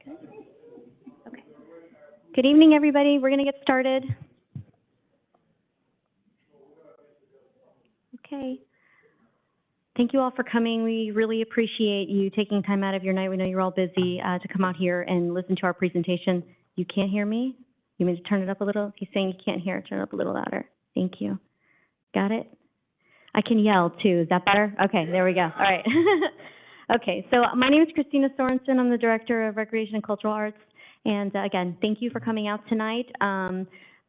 Okay. Good evening, everybody. We're going to get started. Okay. Thank you all for coming. We really appreciate you taking time out of your night. We know you're all busy to come out here and listen to our presentation. You can't hear me? You mean to turn it up a little? He's saying you can't hear it. Turn it up a little louder. Thank you. Got it? I can yell too. Is that better? Okay, there we go. All right. Okay, so my name is Christina Sorensen. I'm the Director of Recreation and Cultural Arts. And again, thank you for coming out tonight. I'm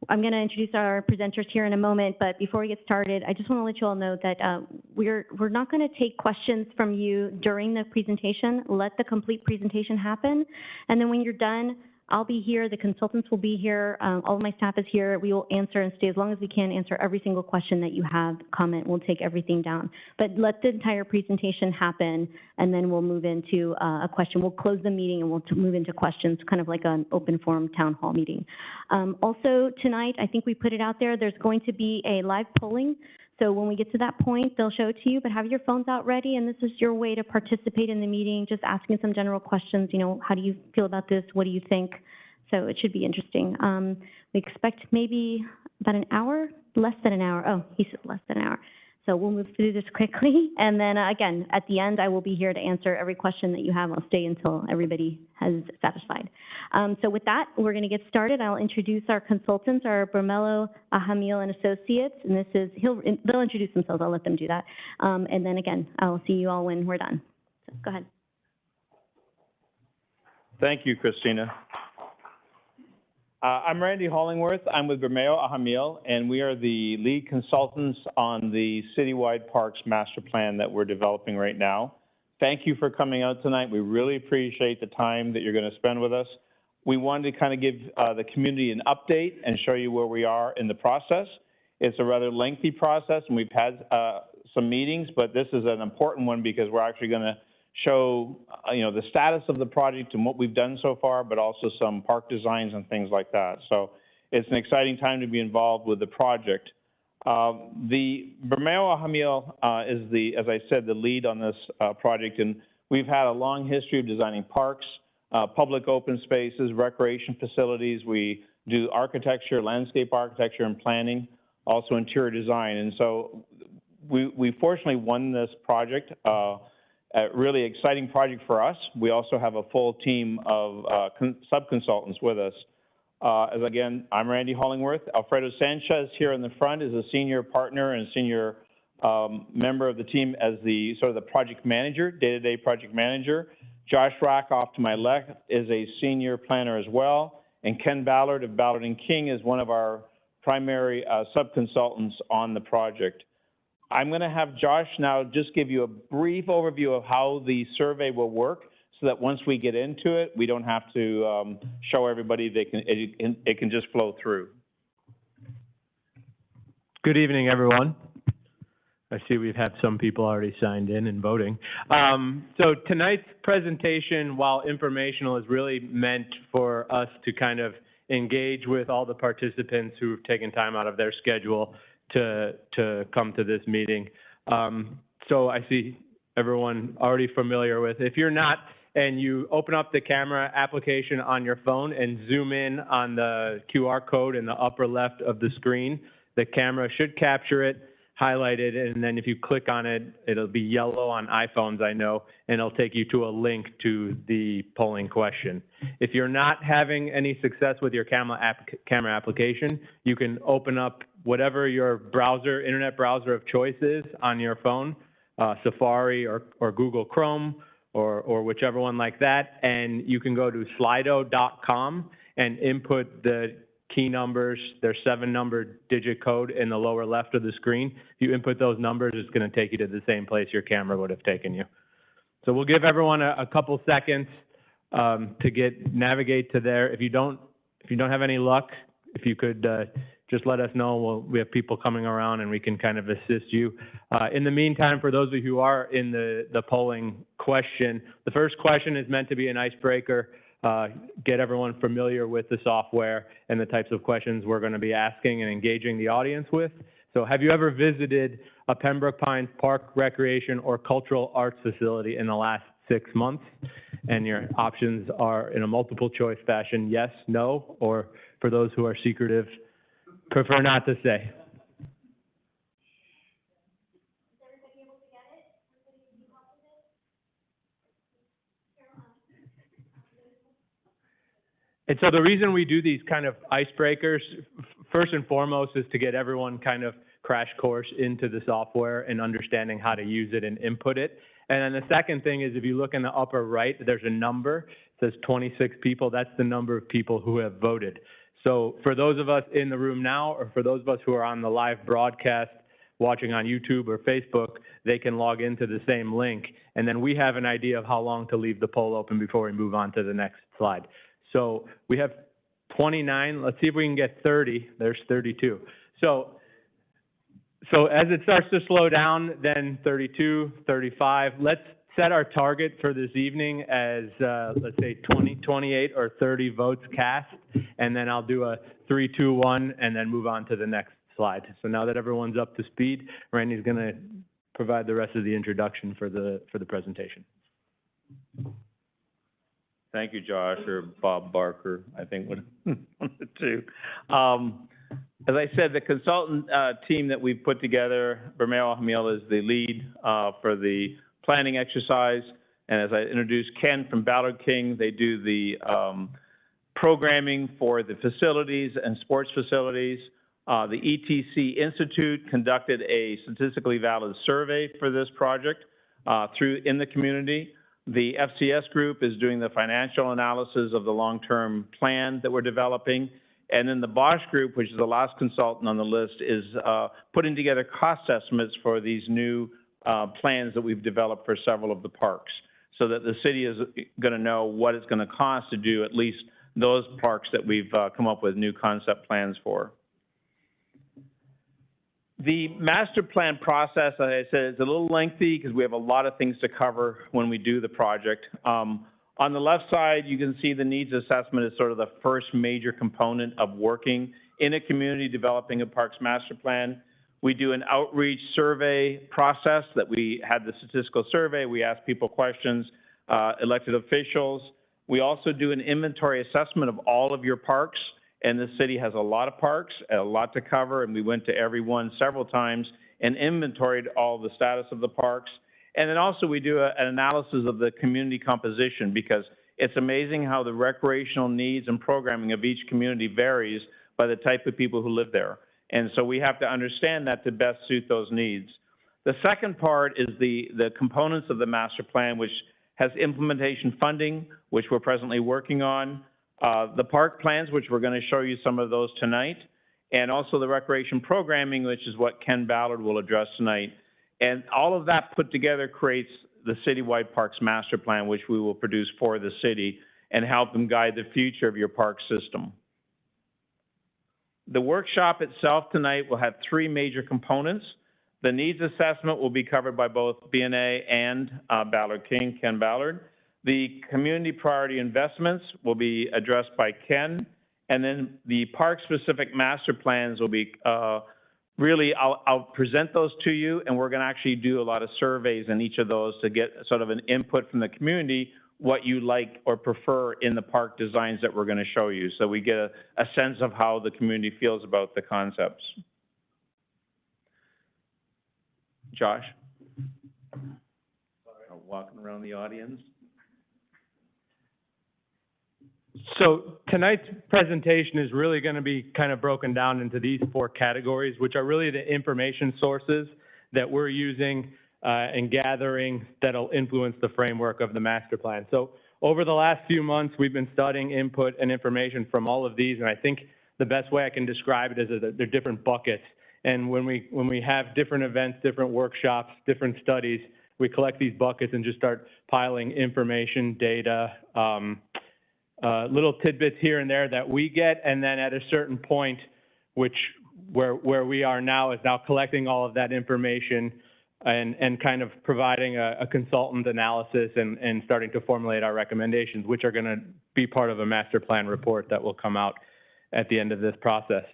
going to introduce our presenters here in a moment, but before we get started, I just want to let you all know that we're not going to take questions from you during the presentation. Let the complete presentation happen. And then when you're done, I'll be here, the consultants will be here, all of my staff is here. We will answer and stay as long as we can, answer every single question that you have, comment, we'll take everything down. But let the entire presentation happen, and then we'll move into a question. We'll close the meeting and we'll move into questions, kind of like an open forum town hall meeting. Also tonight, I think we put it out there, there's going to be a live polling. So when we get to that point, they'll show it to you, but have your phones out ready, and this is your way to participate in the meeting, just asking some general questions, you know, how do you feel about this, what do you think? So it should be interesting. We expect maybe about an hour, less than an hour. Oh, he said less than an hour. So we'll move through this quickly, and then again, at the end, I will be here to answer every question that you have. I'll stay until everybody has satisfied. So with that, we're going to get started. I'll introduce our consultants, our Bermelo, Ahamil and Associates, and this is, they'll introduce themselves. I'll let them do that. And then again, I'll see you all when we're done. So go ahead. Thank you, Christina. I'm Randy Hollingworth. I'm with Bermeo Ahamil, and we are the lead consultants on the Citywide Parks Master Plan that we're developing right now. Thank you for coming out tonight. We really appreciate the time that you're going to spend with us. We wanted to kind of give the community an update and show you where we are in the process. It's a rather lengthy process, and we've had some meetings, but this is an important one because we're actually going to show the status of the project and what we've done so far, but also some park designs and things like that. So it's an exciting time to be involved with the project. The Bermeo Ahamil is the, as I said, the lead on this project, and we've had a long history of designing parks, public open spaces, recreation facilities. We do architecture, landscape architecture and planning, also interior design. And so we fortunately won this project. A really exciting project for us. We also have a full team of sub-consultants with us. As again, I'm Randy Hollingworth. Alfredo Sanchez here in the front is a senior partner and senior member of the team as the sort of the project manager, day-to-day project manager. Josh Rakoff to my left is a senior planner as well. And Ken Ballard of Ballard & King is one of our primary sub-consultants on the project. I'm going to have Josh now just give you a brief overview of how the survey will work so that once we get into it, we don't have to show everybody. It can just flow through. Good evening, everyone. I see we've had some people already signed in and voting. So tonight's presentation, while informational, is really meant for us to kind of engage with all the participants who've taken time out of their schedule to come to this meeting. So I see everyone already familiar with. If you're not, and you open up the camera application on your phone and zoom in on the QR code in the upper left of the screen, the camera should capture it, highlight it, and then if you click on it, it'll be yellow on iPhones, I know, and it'll take you to a link to the polling question. If you're not having any success with your camera application, you can open up whatever your browser, internet browser of choice is on your phone, Safari or Google Chrome or whichever one like that, and you can go to slido.com and input the key numbers. There's 7-number digit code in the lower left of the screen. If you input those numbers, it's going to take you to the same place your camera would have taken you. So we'll give everyone a couple seconds to navigate to there. If you don't have any luck, if you could just let us know. We have people coming around and we can kind of assist you. In the meantime, for those of you who are in the polling question, the first question is meant to be an icebreaker. Get everyone familiar with the software and the types of questions we're going to be asking and engaging the audience with. So have you ever visited a Pembroke Pines park, recreation, or cultural arts facility in the last 6 months? and your options are in a multiple choice fashion, yes, no, or for those who are secretive, prefer not to say. And so the reason we do these kind of icebreakers, first and foremost, is to get everyone kind of crash course into the software and understanding how to use it and input it. And then the second thing is, if you look in the upper right, there's a number. It says 26 people. That's the number of people who have voted. So for those of us in the room now, or for those of us who are on the live broadcast watching on YouTube or Facebook, they can log into the same link. And then we have an idea of how long to leave the poll open before we move on to the next slide. So we have 29. Let's see if we can get 30. There's 32. So as it starts to slow down, then 32, 35. Let's set our target for this evening as, let's say 20, 28 or 30 votes cast. And then I'll do a 3, 2, 1, and then move on to the next slide. So now that everyone's up to speed, Randy's going to provide the rest of the introduction for the presentation. Thank you, Josh, or Bob Barker, I think one of the two. As I said, the consultant team that we've put together, Bermeo Hamil is the lead for the planning exercise. And as I introduced Ken from Ballard King, they do the programming for the facilities and sports facilities. The ETC Institute conducted a statistically valid survey for this project in the community. The FCS group is doing the financial analysis of the long-term plan that we're developing. And then the Bosch group, which is the last consultant on the list, is putting together cost estimates for these new plans that we've developed for several of the parks, so that the city is going to know what it's going to cost to do at least those parks that we've come up with new concept plans for. The master plan process, as I said, is a little lengthy because we have a lot of things to cover when we do the project. On the left side, you can see the needs assessment is sort of the first major component of working in a community developing a parks master plan. We do an outreach survey process that we had the statistical survey. We ask people questions, elected officials. We also do an inventory assessment of all of your parks. And the city has a lot of parks, a lot to cover, and we went to every one several times and inventoried all the status of the parks. And then also we do an analysis of the community composition, because it's amazing how the recreational needs and programming of each community varies by the type of people who live there. And so we have to understand that to best suit those needs. The second part is the components of the master plan, which has implementation funding, which we're presently working on. The park plans, which we're going to show you some of those tonight, and also the recreation programming, which is what Ken Ballard will address tonight. And all of that put together creates the citywide parks master plan, which we will produce for the city and help them guide the future of your park system. The workshop itself tonight will have 3 major components. The needs assessment will be covered by both BNA and Ballard King, Ken Ballard. The community priority investments will be addressed by Ken, and then the park-specific master plans will be really, I'll present those to you, and we're going to actually do a lot of surveys in each of those to get sort of an input from the community, what you like or prefer in the park designs that we're going to show you, so we get a sense of how the community feels about the concepts. Josh? Sorry, I'm walking around the audience. So tonight's presentation is really going to be kind of broken down into these 4 categories, which are really the information sources that we're using and gathering that'll influence the framework of the master plan. So over the last few months, we've been studying input and information from all of these, and I think the best way I can describe it is that they're different buckets. And when we have different events, different workshops, different studies, we collect these buckets and just start piling information, data, little tidbits here and there that we get, and then at a certain point, where we are now is now collecting all of that information and kind of providing a consultant analysis and starting to formulate our recommendations, which are going to be part of a master plan report that will come out at the end of this process.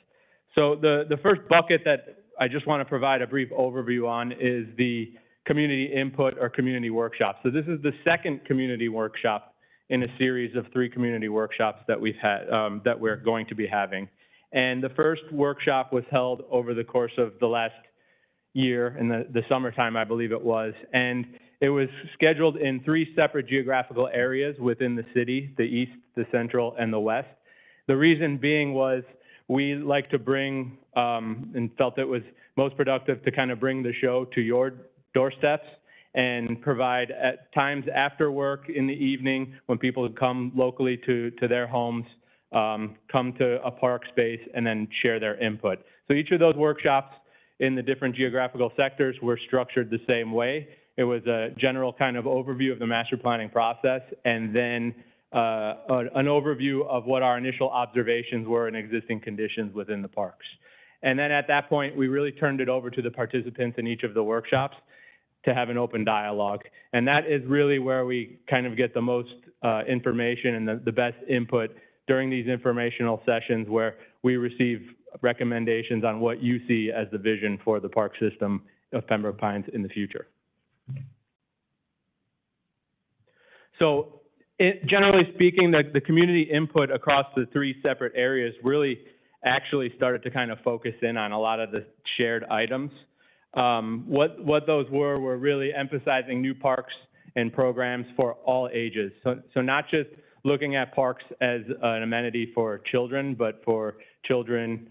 So the first bucket that I just want to provide a brief overview on is the community input or community workshop. So this is the second community workshop in a series of 3 community workshops that we've had, that we're going to be having. And the first workshop was held over the course of the last year, in the summertime, I believe it was. And it was scheduled in 3 separate geographical areas within the city, the east, the central, and the west. The reason being was we like to bring, and felt it was most productive to kind of bring the show to your doorsteps and provide at times after work in the evening when people come locally to their homes, come to a park space and then share their input. So each of those workshops in the different geographical sectors were structured the same way. It was a general kind of overview of the master planning process, and then an overview of what our initial observations were in existing conditions within the parks. And then at that point, we really turned it over to the participants in each of the workshops to have an open dialogue. And that is really where we kind of get the most information and the best input during these informational sessions, where we receive recommendations on what you see as the vision for the park system of Pembroke Pines in the future. So generally speaking, the community input across the 3 separate areas really actually started to kind of focus in on a lot of the shared items. What those were really emphasizing new parks and programs for all ages. So not just looking at parks as an amenity for children, but for children,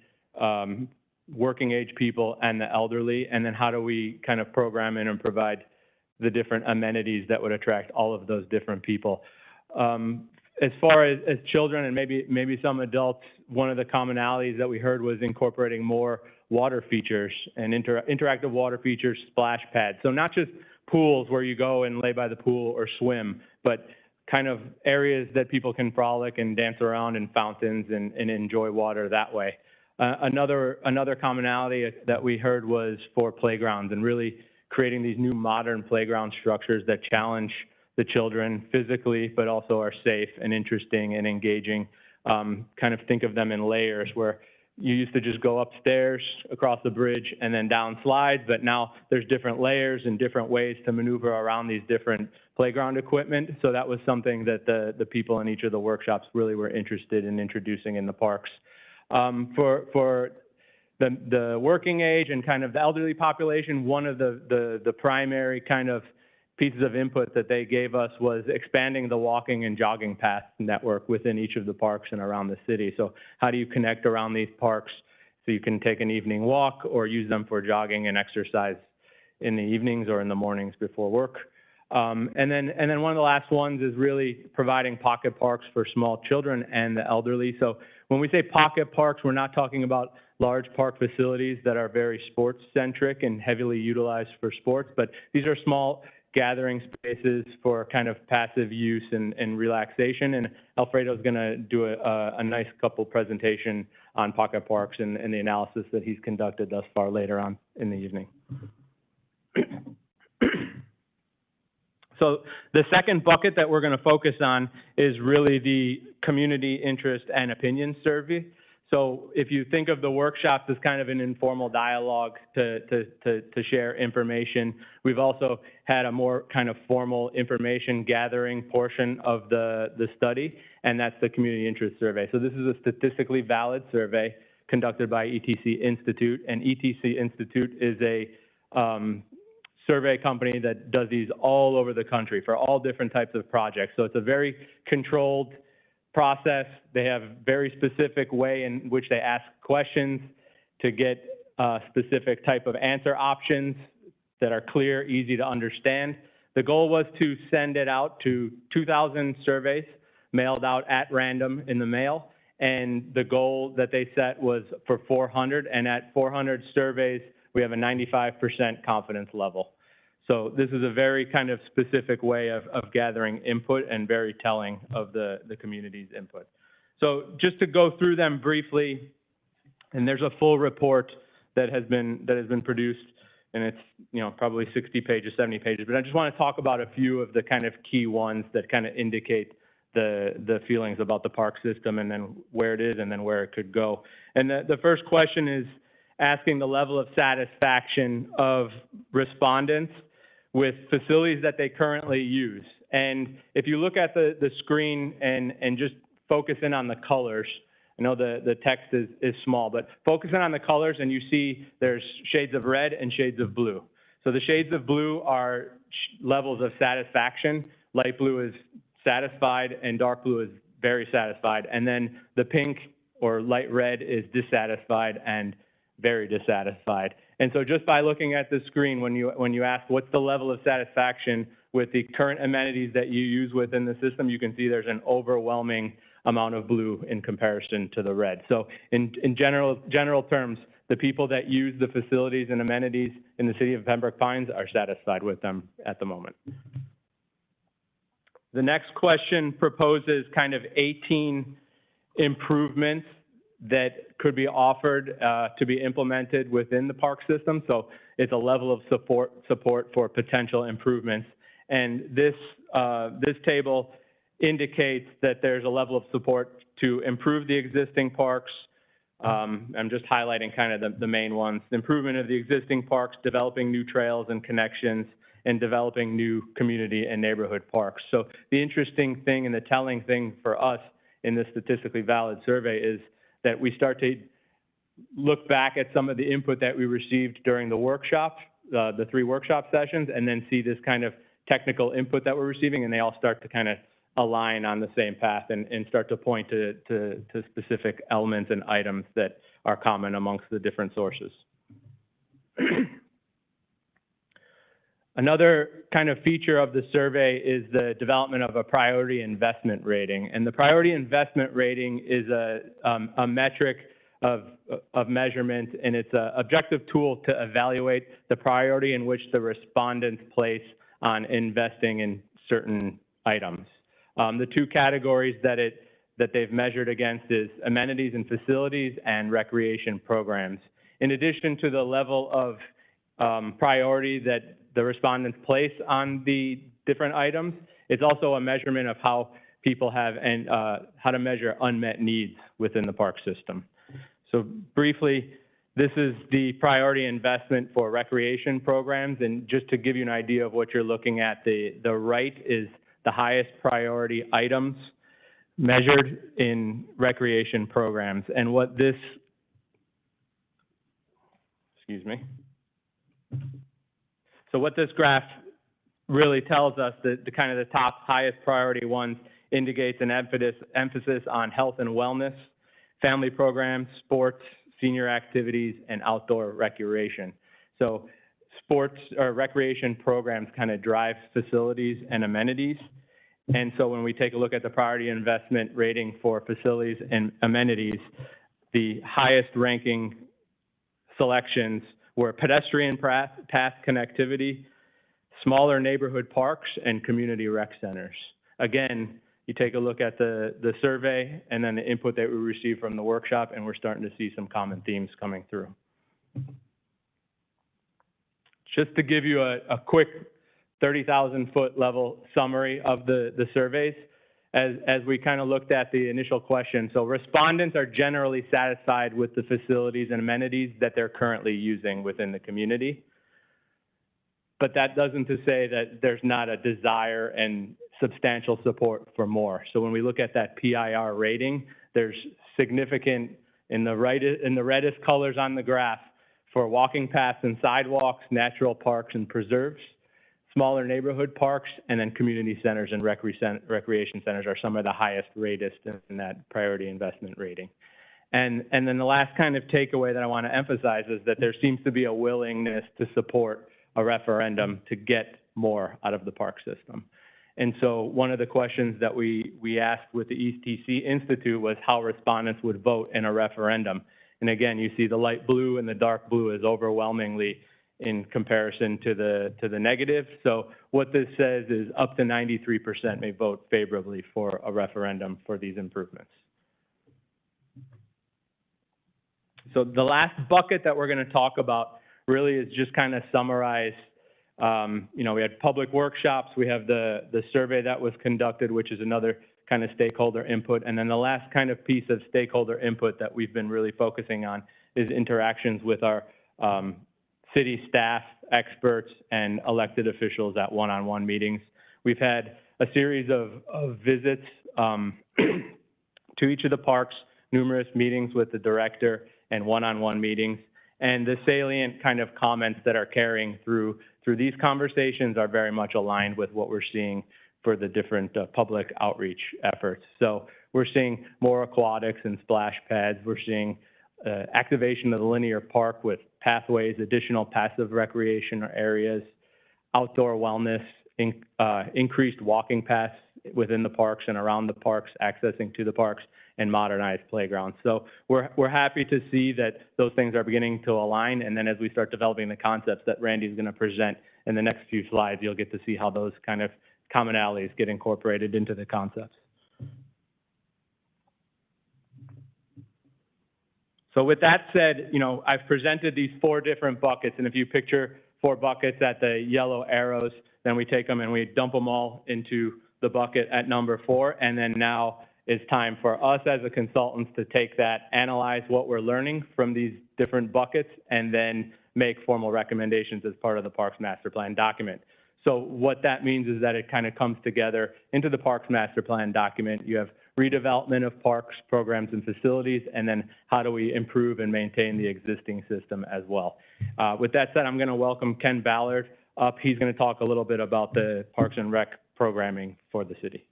working age people, and the elderly, and then how do we kind of program in and provide the different amenities that would attract all of those different people. As far as children and maybe some adults, one of the commonalities that we heard was incorporating more water features and interactive water features, splash pads. So not just pools where you go and lay by the pool or swim, but kind of areas that people can frolic and dance around in fountains and enjoy water that way. Another commonality that we heard was for playgrounds and really creating these new modern playground structures that challenge the children physically, but also are safe and interesting and engaging. Kind of think of them in layers, where you used to just go upstairs across the bridge and then down slides, but now there's different layers and different ways to maneuver around these different playground equipment. So that was something that the people in each of the workshops really were interested in introducing in the parks. For the working age and kind of the elderly population, one of the primary kind of pieces of input that they gave us was expanding the walking and jogging path network within each of the parks and around the city. So how do you connect around these parks so you can take an evening walk or use them for jogging and exercise in the evenings or in the mornings before work? And then one of the last ones is really providing pocket parks for small children and the elderly. So when we say pocket parks, we're not talking about large park facilities that are very sports centric and heavily utilized for sports, but these are small gathering spaces for kind of passive use and relaxation. And Alfredo's going to do a nice couple presentation on pocket parks and the analysis that he's conducted thus far later on in the evening. So the second bucket that we're going to focus on is really the community interest and opinion survey. So if you think of the workshops as kind of an informal dialogue to share information, we've also had a more kind of formal information gathering portion of the study, and that's the community interest survey. So this is a statistically valid survey conducted by ETC Institute, and ETC Institute is a survey company that does these all over the country for all different types of projects. So it's a very controlled process. They have a very specific way in which they ask questions to get a specific type of answer options that are clear, easy to understand. The goal was to send it out to 2,000 surveys mailed out at random in the mail. And the goal that they set was for 400. And at 400 surveys, we have a 95% confidence level. So this is a very kind of specific way of gathering input and very telling of the community's input. So just to go through them briefly, and there's a full report that has been produced, and it's probably 60 pages, 70 pages, but I just want to talk about a few of the kind of key ones that kind of indicate the feelings about the park system and then where it is and then where it could go. And the first question is asking the level of satisfaction of respondents with facilities that they currently use. And if you look at the screen and just focus in on the colors, I know the text is small, but focus in on the colors and you see there's shades of red and shades of blue. So the shades of blue are levels of satisfaction. Light blue is satisfied and dark blue is very satisfied. And then the pink or light red is dissatisfied and very dissatisfied. And so just by looking at the screen, when you ask what's the level of satisfaction with the current amenities that you use within the system, you can see there's an overwhelming amount of blue in comparison to the red. So in general terms, the people that use the facilities and amenities in the city of Pembroke Pines are satisfied with them at the moment. The next question proposes kind of 18 improvements that could be offered to be implemented within the park system. So it's a level of support for potential improvements. And this table indicates that there's a level of support to improve the existing parks. I'm just highlighting kind of the main ones. Improvement of the existing parks, developing new trails and connections, and developing new community and neighborhood parks. So the interesting thing and the telling thing for us in this statistically valid survey is that we start to look back at some of the input that we received during the workshop, the 3 workshop sessions, and then see this kind of technical input that we're receiving, and they all start to kind of align on the same path and start to point to specific elements and items that are common amongst the different sources. Another kind of feature of the survey is the development of a priority investment rating. And the priority investment rating is a metric of measurement, and it's an objective tool to evaluate the priority in which the respondents place on investing in certain items. The 2 categories that they've measured against is amenities and facilities and recreation programs. In addition to the level of priority that the respondents place on the different items, it's also a measurement of how people have and how to measure unmet needs within the park system. So briefly, this is the priority investment for recreation programs, and just to give you an idea of what you're looking at, the right is the highest priority items measured in recreation programs. And what this, So what this graph really tells us, that the kind of the top highest priority ones indicates an emphasis on health and wellness, family programs, sports, senior activities, and outdoor recreation. So sports or recreation programs kind of drive facilities and amenities. And so when we take a look at the priority investment rating for facilities and amenities, the highest ranking selections were pedestrian path connectivity, smaller neighborhood parks, and community rec centers. Again, you take a look at the survey and then the input that we received from the workshop, and we're starting to see some common themes coming through. Just to give you a quick 30,000-foot level summary of the surveys, as we kind of looked at the initial question. So respondents are generally satisfied with the facilities and amenities that they're currently using within the community. But that doesn't to say that there's not a desire and substantial support for more. So when we look at that PIR rating, there's significant in the reddest colors on the graph for walking paths and sidewalks, natural parks and preserves, smaller neighborhood parks, and then community centers and recreation centers are some of the highest rated in that priority investment rating. And then the last kind of takeaway that I want to emphasize is that there seems to be a willingness to support a referendum to get more out of the park system. And so one of the questions that we asked with the ETC Institute was how respondents would vote in a referendum. And again, you see the light blue and the dark blue is overwhelmingly in comparison to the negative. So what this says is up to 93% may vote favorably for a referendum for these improvements. So the last bucket that we're going to talk about really is just kind of summarize. We had public workshops, we have the survey that was conducted, which is another kind of stakeholder input, and then the last kind of piece of stakeholder input that we've been really focusing on is interactions with our city staff, experts, and elected officials at one-on-one meetings. We've had a series of visits to each of the parks, numerous meetings with the director, and one-on-one meetings. And the salient kind of comments that are carrying through these conversations are very much aligned with what we're seeing for the different public outreach efforts. So we're seeing more aquatics and splash pads. We're seeing activation of the linear park with pathways, additional passive recreation areas, outdoor wellness, increased walking paths within the parks and around the parks, accessing to the parks, and modernized playgrounds. So we're happy to see that those things are beginning to align, and then as we start developing the concepts that Randy's going to present in the next few slides, you'll get to see how those kind of commonalities get incorporated into the concepts. So with that said, you know, I've presented these 4 different buckets, and if you picture 4 buckets at the yellow arrows, then we take them and we dump them all into the bucket at number 4, and then now it's time for us as a consultants to take that, analyze what we're learning from these different buckets, and then make formal recommendations as part of the Parks Master Plan document. So what that means is that it kind of comes together into the Parks Master Plan document. You have redevelopment of parks, programs, and facilities, and then how do we improve and maintain the existing system as well. With that said, I'm going to welcome Ken Ballard up. He's going to talk a little bit about the Parks and Rec programming for the city.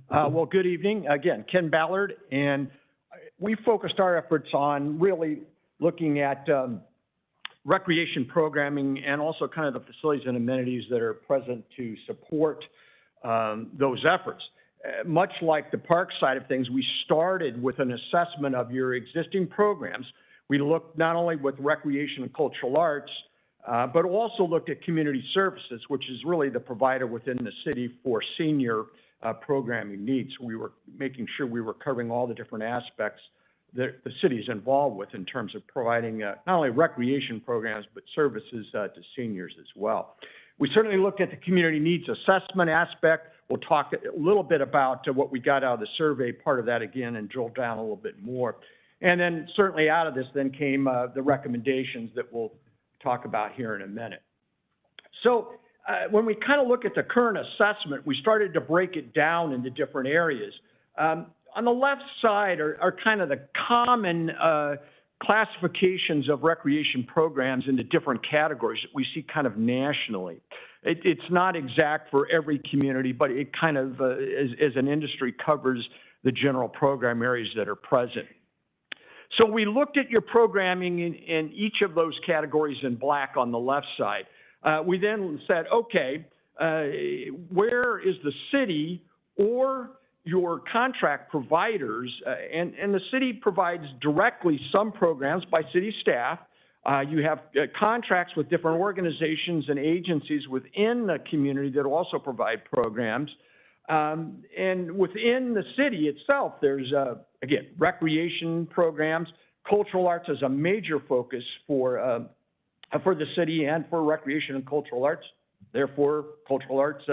Well, good evening. Again, Ken Ballard, and we focused our efforts on really looking at recreation programming and also kind of the facilities and amenities that are present to support those efforts. Much like the park side of things, we started with an assessment of your existing programs. We looked not only with recreation and cultural arts, but also looked at community services, which is really the provider within the city for senior programming needs. We were making sure we were covering all the different aspects that the city is involved with in terms of providing not only recreation programs, but services to seniors as well. We certainly looked at the community needs assessment aspect. We'll talk a little bit about what we got out of the survey, part of that again, and drill down a little bit more. And then certainly out of this then came the recommendations that we'll talk about here in a minute. So when we kind of look at the current assessment, we started to break it down into different areas. On the left side are kind of the common classifications of recreation programs into different categories that we see kind of nationally. It's not exact for every community, but it kind of, as an industry, covers the general program areas that are present. So we looked at your programming in each of those categories in black on the left side. We then said, okay, where is the city or your contract providers, and the city provides directly some programs by city staff. You have contracts with different organizations and agencies within the community that also provide programs. And within the city itself, there's, again, recreation programs. Cultural arts is a major focus for the city and for recreation and cultural arts. Therefore, cultural arts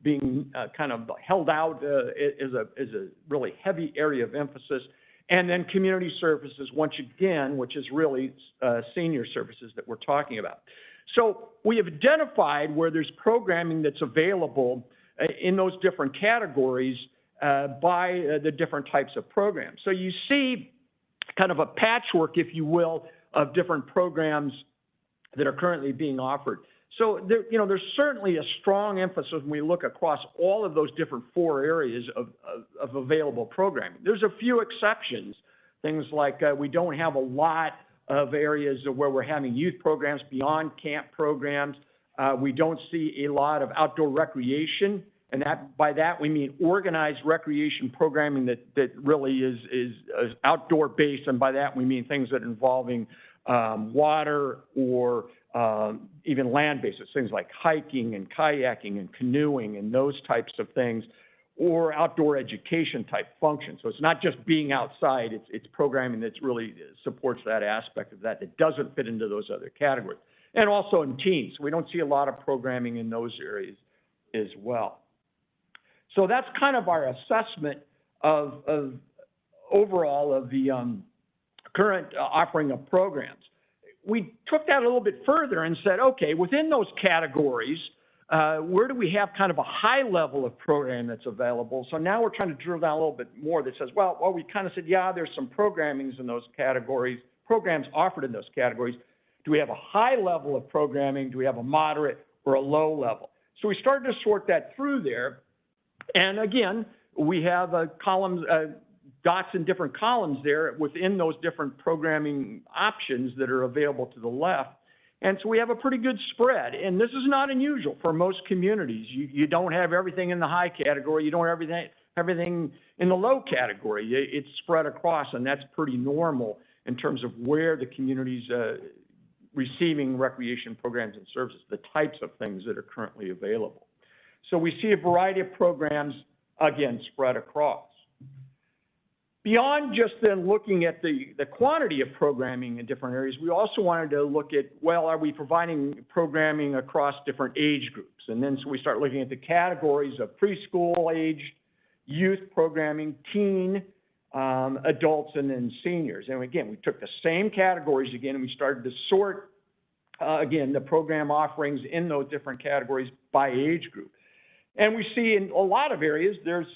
being kind of held out is a really heavy area of emphasis. And then community services, once again, which is really senior services that we're talking about. So we have identified where there's programming that's available in those different categories by the different types of programs. So you see kind of a patchwork, if you will, of different programs that are currently being offered. So there, you know, there's certainly a strong emphasis when we look across all of those different 4 areas of available programming. There's a few exceptions, things like we don't have a lot of areas where we're having youth programs beyond camp programs. We don't see a lot of outdoor recreation, and that by that we mean organized recreation programming that really is outdoor based, and by that we mean things that are involving water or even land bases, things like hiking and kayaking and canoeing and those types of things, or outdoor education type functions. So it's not just being outside, it's programming that really supports that aspect of that doesn't fit into those other categories. And also in teens, we don't see a lot of programming in those areas as well. So that's kind of our assessment of overall of the current offering of programs. we took that a little bit further and said, okay, within those categories, where do we have kind of a high level of program that's available? So now we're trying to drill down a little bit more that says, well, we kind of said, yeah, there's some programmings in those categories, programs offered in those categories. Do we have a high level of programming? Do we have a moderate or a low level? So we started to sort that through there. And again, we have columns, dots in different columns there within those different programming options that are available to the left. And so we have a pretty good spread. And this is not unusual for most communities. You don't have everything in the high category. You don't have everything in the low category. It's spread across, and that's pretty normal in terms of where the community's receiving recreation programs and services, the types of things that are currently available. So we see a variety of programs, again, spread across. Beyond just then looking at the quantity of programming in different areas, we also wanted to look at, well, are we providing programming across different age groups? And then so we start looking at the categories of preschool age, youth programming, teen, adults, and then seniors. And again, we took the same categories again, and we started to sort, again, the program offerings in those different categories by age group. And we see in a lot of areas, there's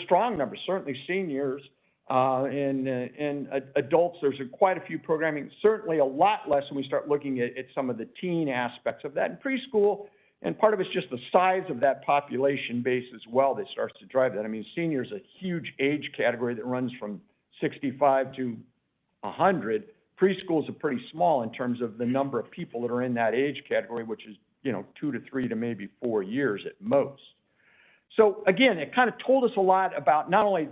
strong numbers, certainly seniors, and adults, there's quite a few programming, certainly a lot less when we start looking at some of the teen aspects of that. In preschool, and part of it's just the size of that population base as well that starts to drive that. I mean, seniors a huge age category that runs from 65 to 100. Preschools are pretty small in terms of the number of people that are in that age category, which is, 2 to 3 to maybe 4 years at most. So again, it kind of told us a lot about not only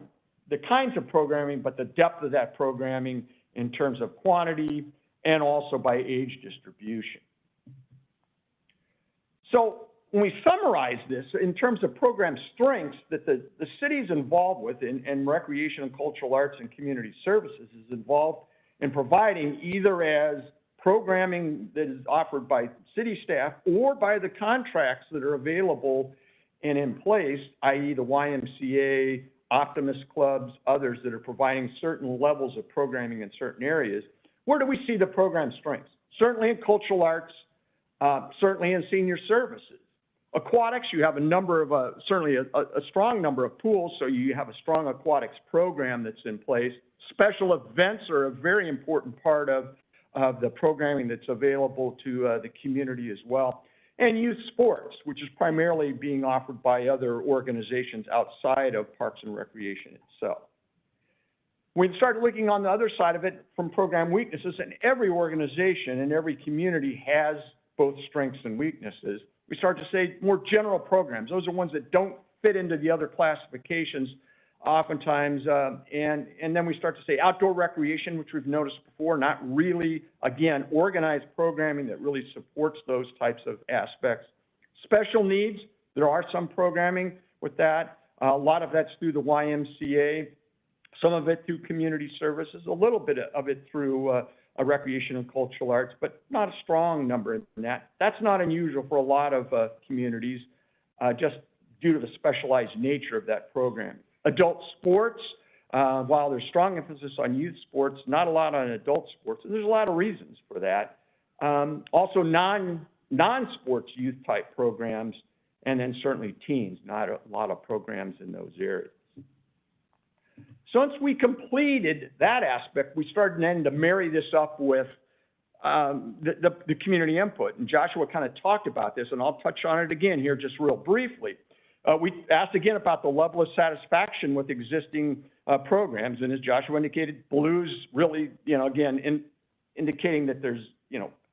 the kinds of programming, but the depth of that programming in terms of quantity and also by age distribution. So when we summarize this in terms of program strengths that the city's involved with in recreation and cultural arts and community services is involved in providing either as programming that is offered by city staff or by the contracts that are available and in place, i.e. the YMCA, Optimist clubs, others that are providing certain levels of programming in certain areas. Where do we see the program strengths? Certainly in cultural arts, certainly in senior services. Aquatics, you have a number of, certainly a strong number of pools, so you have a strong aquatics program that's in place. Special events are a very important part of the programming that's available to the community as well. And youth sports, which is primarily being offered by other organizations outside of Parks and Recreation itself. We started looking on the other side of it from program weaknesses, and every organization and every community has both strengths and weaknesses. We start to say more general programs. Those are ones that don't fit into the other classifications oftentimes, and then we start to say outdoor recreation, which we've noticed before, not really, again, organized programming that really supports those types of aspects. Special needs, there are some programming with that. A lot of that's through the YMCA, some of it through community services, a little bit of it through recreation and cultural arts, but not a strong number in that. That's not unusual for a lot of communities, just due to the specialized nature of that program. Adult sports, while there's strong emphasis on youth sports, not a lot on adult sports, and there's a lot of reasons for that. Also non-sports youth type programs, and then certainly teens, not a lot of programs in those areas. So once we completed that aspect, we started then to marry this up with the community input. And Joshua kind of talked about this, and I'll touch on it again here just real briefly. We asked again about the level of satisfaction with existing programs, and as Joshua indicated, Blue's really, again, indicating that there's,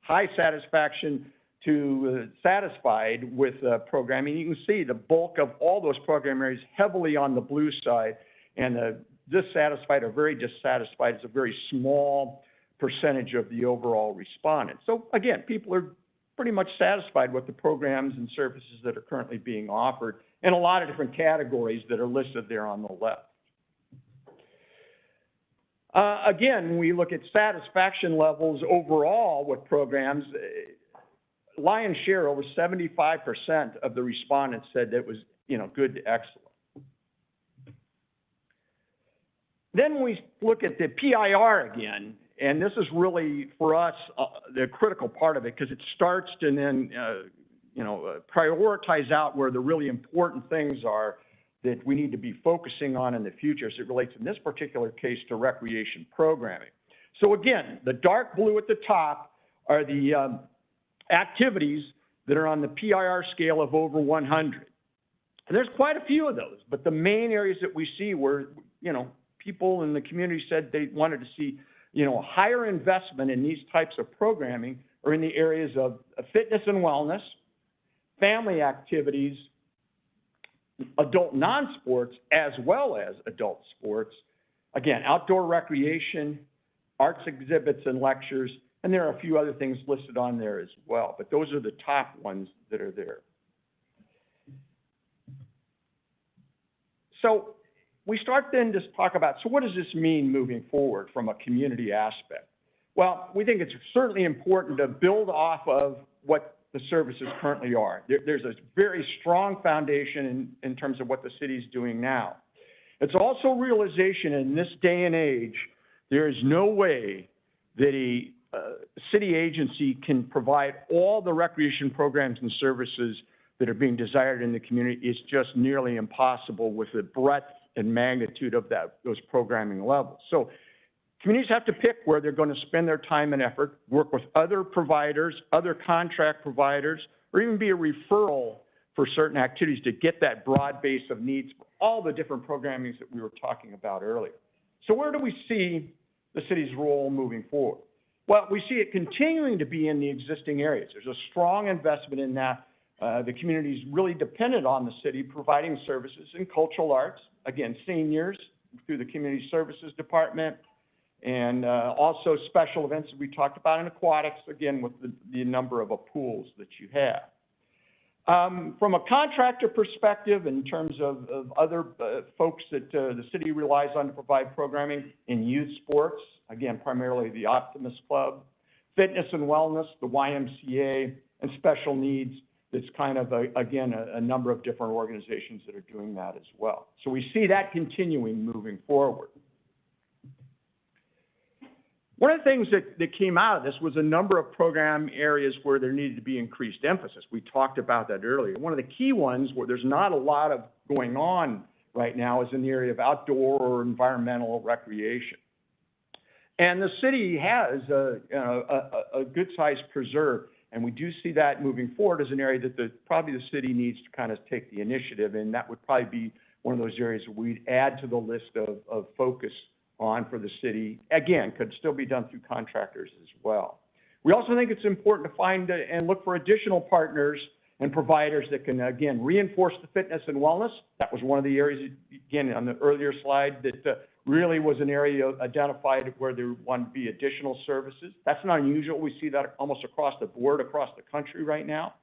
high satisfaction to satisfied with programming. You can see the bulk of all those program areas heavily on the Blue side, and the dissatisfied or very dissatisfied is a very small percentage of the overall respondents. So again, people are pretty much satisfied with the programs and services that are currently being offered in a lot of different categories that are listed there on the left. Again, we look at satisfaction levels overall with programs. Lion's share, over 75% of the respondents said that was, good to excellent. Then we look at the PIR again, and this is really, for us, the critical part of it, because it starts to then, prioritize out where the really important things are that we need to be focusing on in the future as it relates, in this particular case, to recreation programming. So again, the dark blue at the top are the activities that are on the PIR scale of over 100. And there's quite a few of those, but the main areas that we see where, people in the community said they wanted to see, a higher investment in these types of programming are in the areas of fitness and wellness, family activities, adult non-sports, as well as adult sports. Again, outdoor recreation, arts exhibits and lectures, and there are a few other things listed on there as well, but those are the top ones that are there. So we start then to talk about, so what does this mean moving forward from a community aspect? Well, we think it's certainly important to build off of what the services currently are. There's a very strong foundation in terms of what the city's doing now. It's also realization in this day and age, there is no way that a city agency can provide all the recreation programs and services that are being desired in the community. It's just nearly impossible with the breadth and magnitude of those programming levels. So communities have to pick where they're going to spend their time and effort, work with other providers, other contract providers, or even be a referral for certain activities to get that broad base of needs for all the different programmings that we were talking about earlier. So where do we see the city's role moving forward? Well, we see it continuing to be in the existing areas. There's a strong investment in that. The community is really dependent on the city providing services in cultural arts, again, seniors through the community services department, and also special events that we talked about in aquatics, again, with the number of pools that you have. From a contractor perspective, in terms of other folks that the city relies on to provide programming in youth sports, again, primarily the Optimist Club, fitness and wellness, the YMCA, and special needs, it's kind of, again, a number of different organizations that are doing that as well. So we see that continuing moving forward. One of the things that came out of this was a number of program areas where there needed to be increased emphasis. We talked about that earlier. One of the key ones where there's not a lot of going on right now is in the area of outdoor or environmental recreation. And the city has a good-sized preserve, and we do see that moving forward as an area that probably the city needs to kind of take the initiative in. That would probably be one of those areas where we'd add to the list of focus on for the city. Again, could still be done through contractors as well. We also think it's important to find and look for additional partners and providers that can, again, reinforce the fitness and wellness. That was one of the areas, again, on the earlier slide that really was an area identified where there wanted to be additional services. That's not unusual. We see that almost across the board, across the country right now.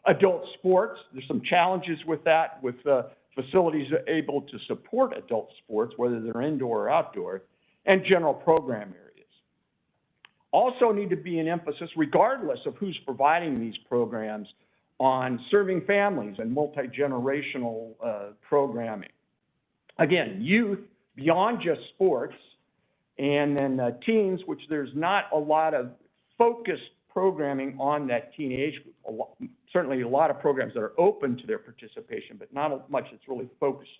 Adult sports, there's some challenges with that, with facilities able to support adult sports, whether they're indoor or outdoor, and general program areas. Also need to be an emphasis, regardless of who's providing these programs, on serving families and multi-generational programming. Again, youth, beyond just sports, and then teens, which there's not a lot of focused programming on that teen age group. Certainly a lot of programs that are open to their participation, but not much that's really focused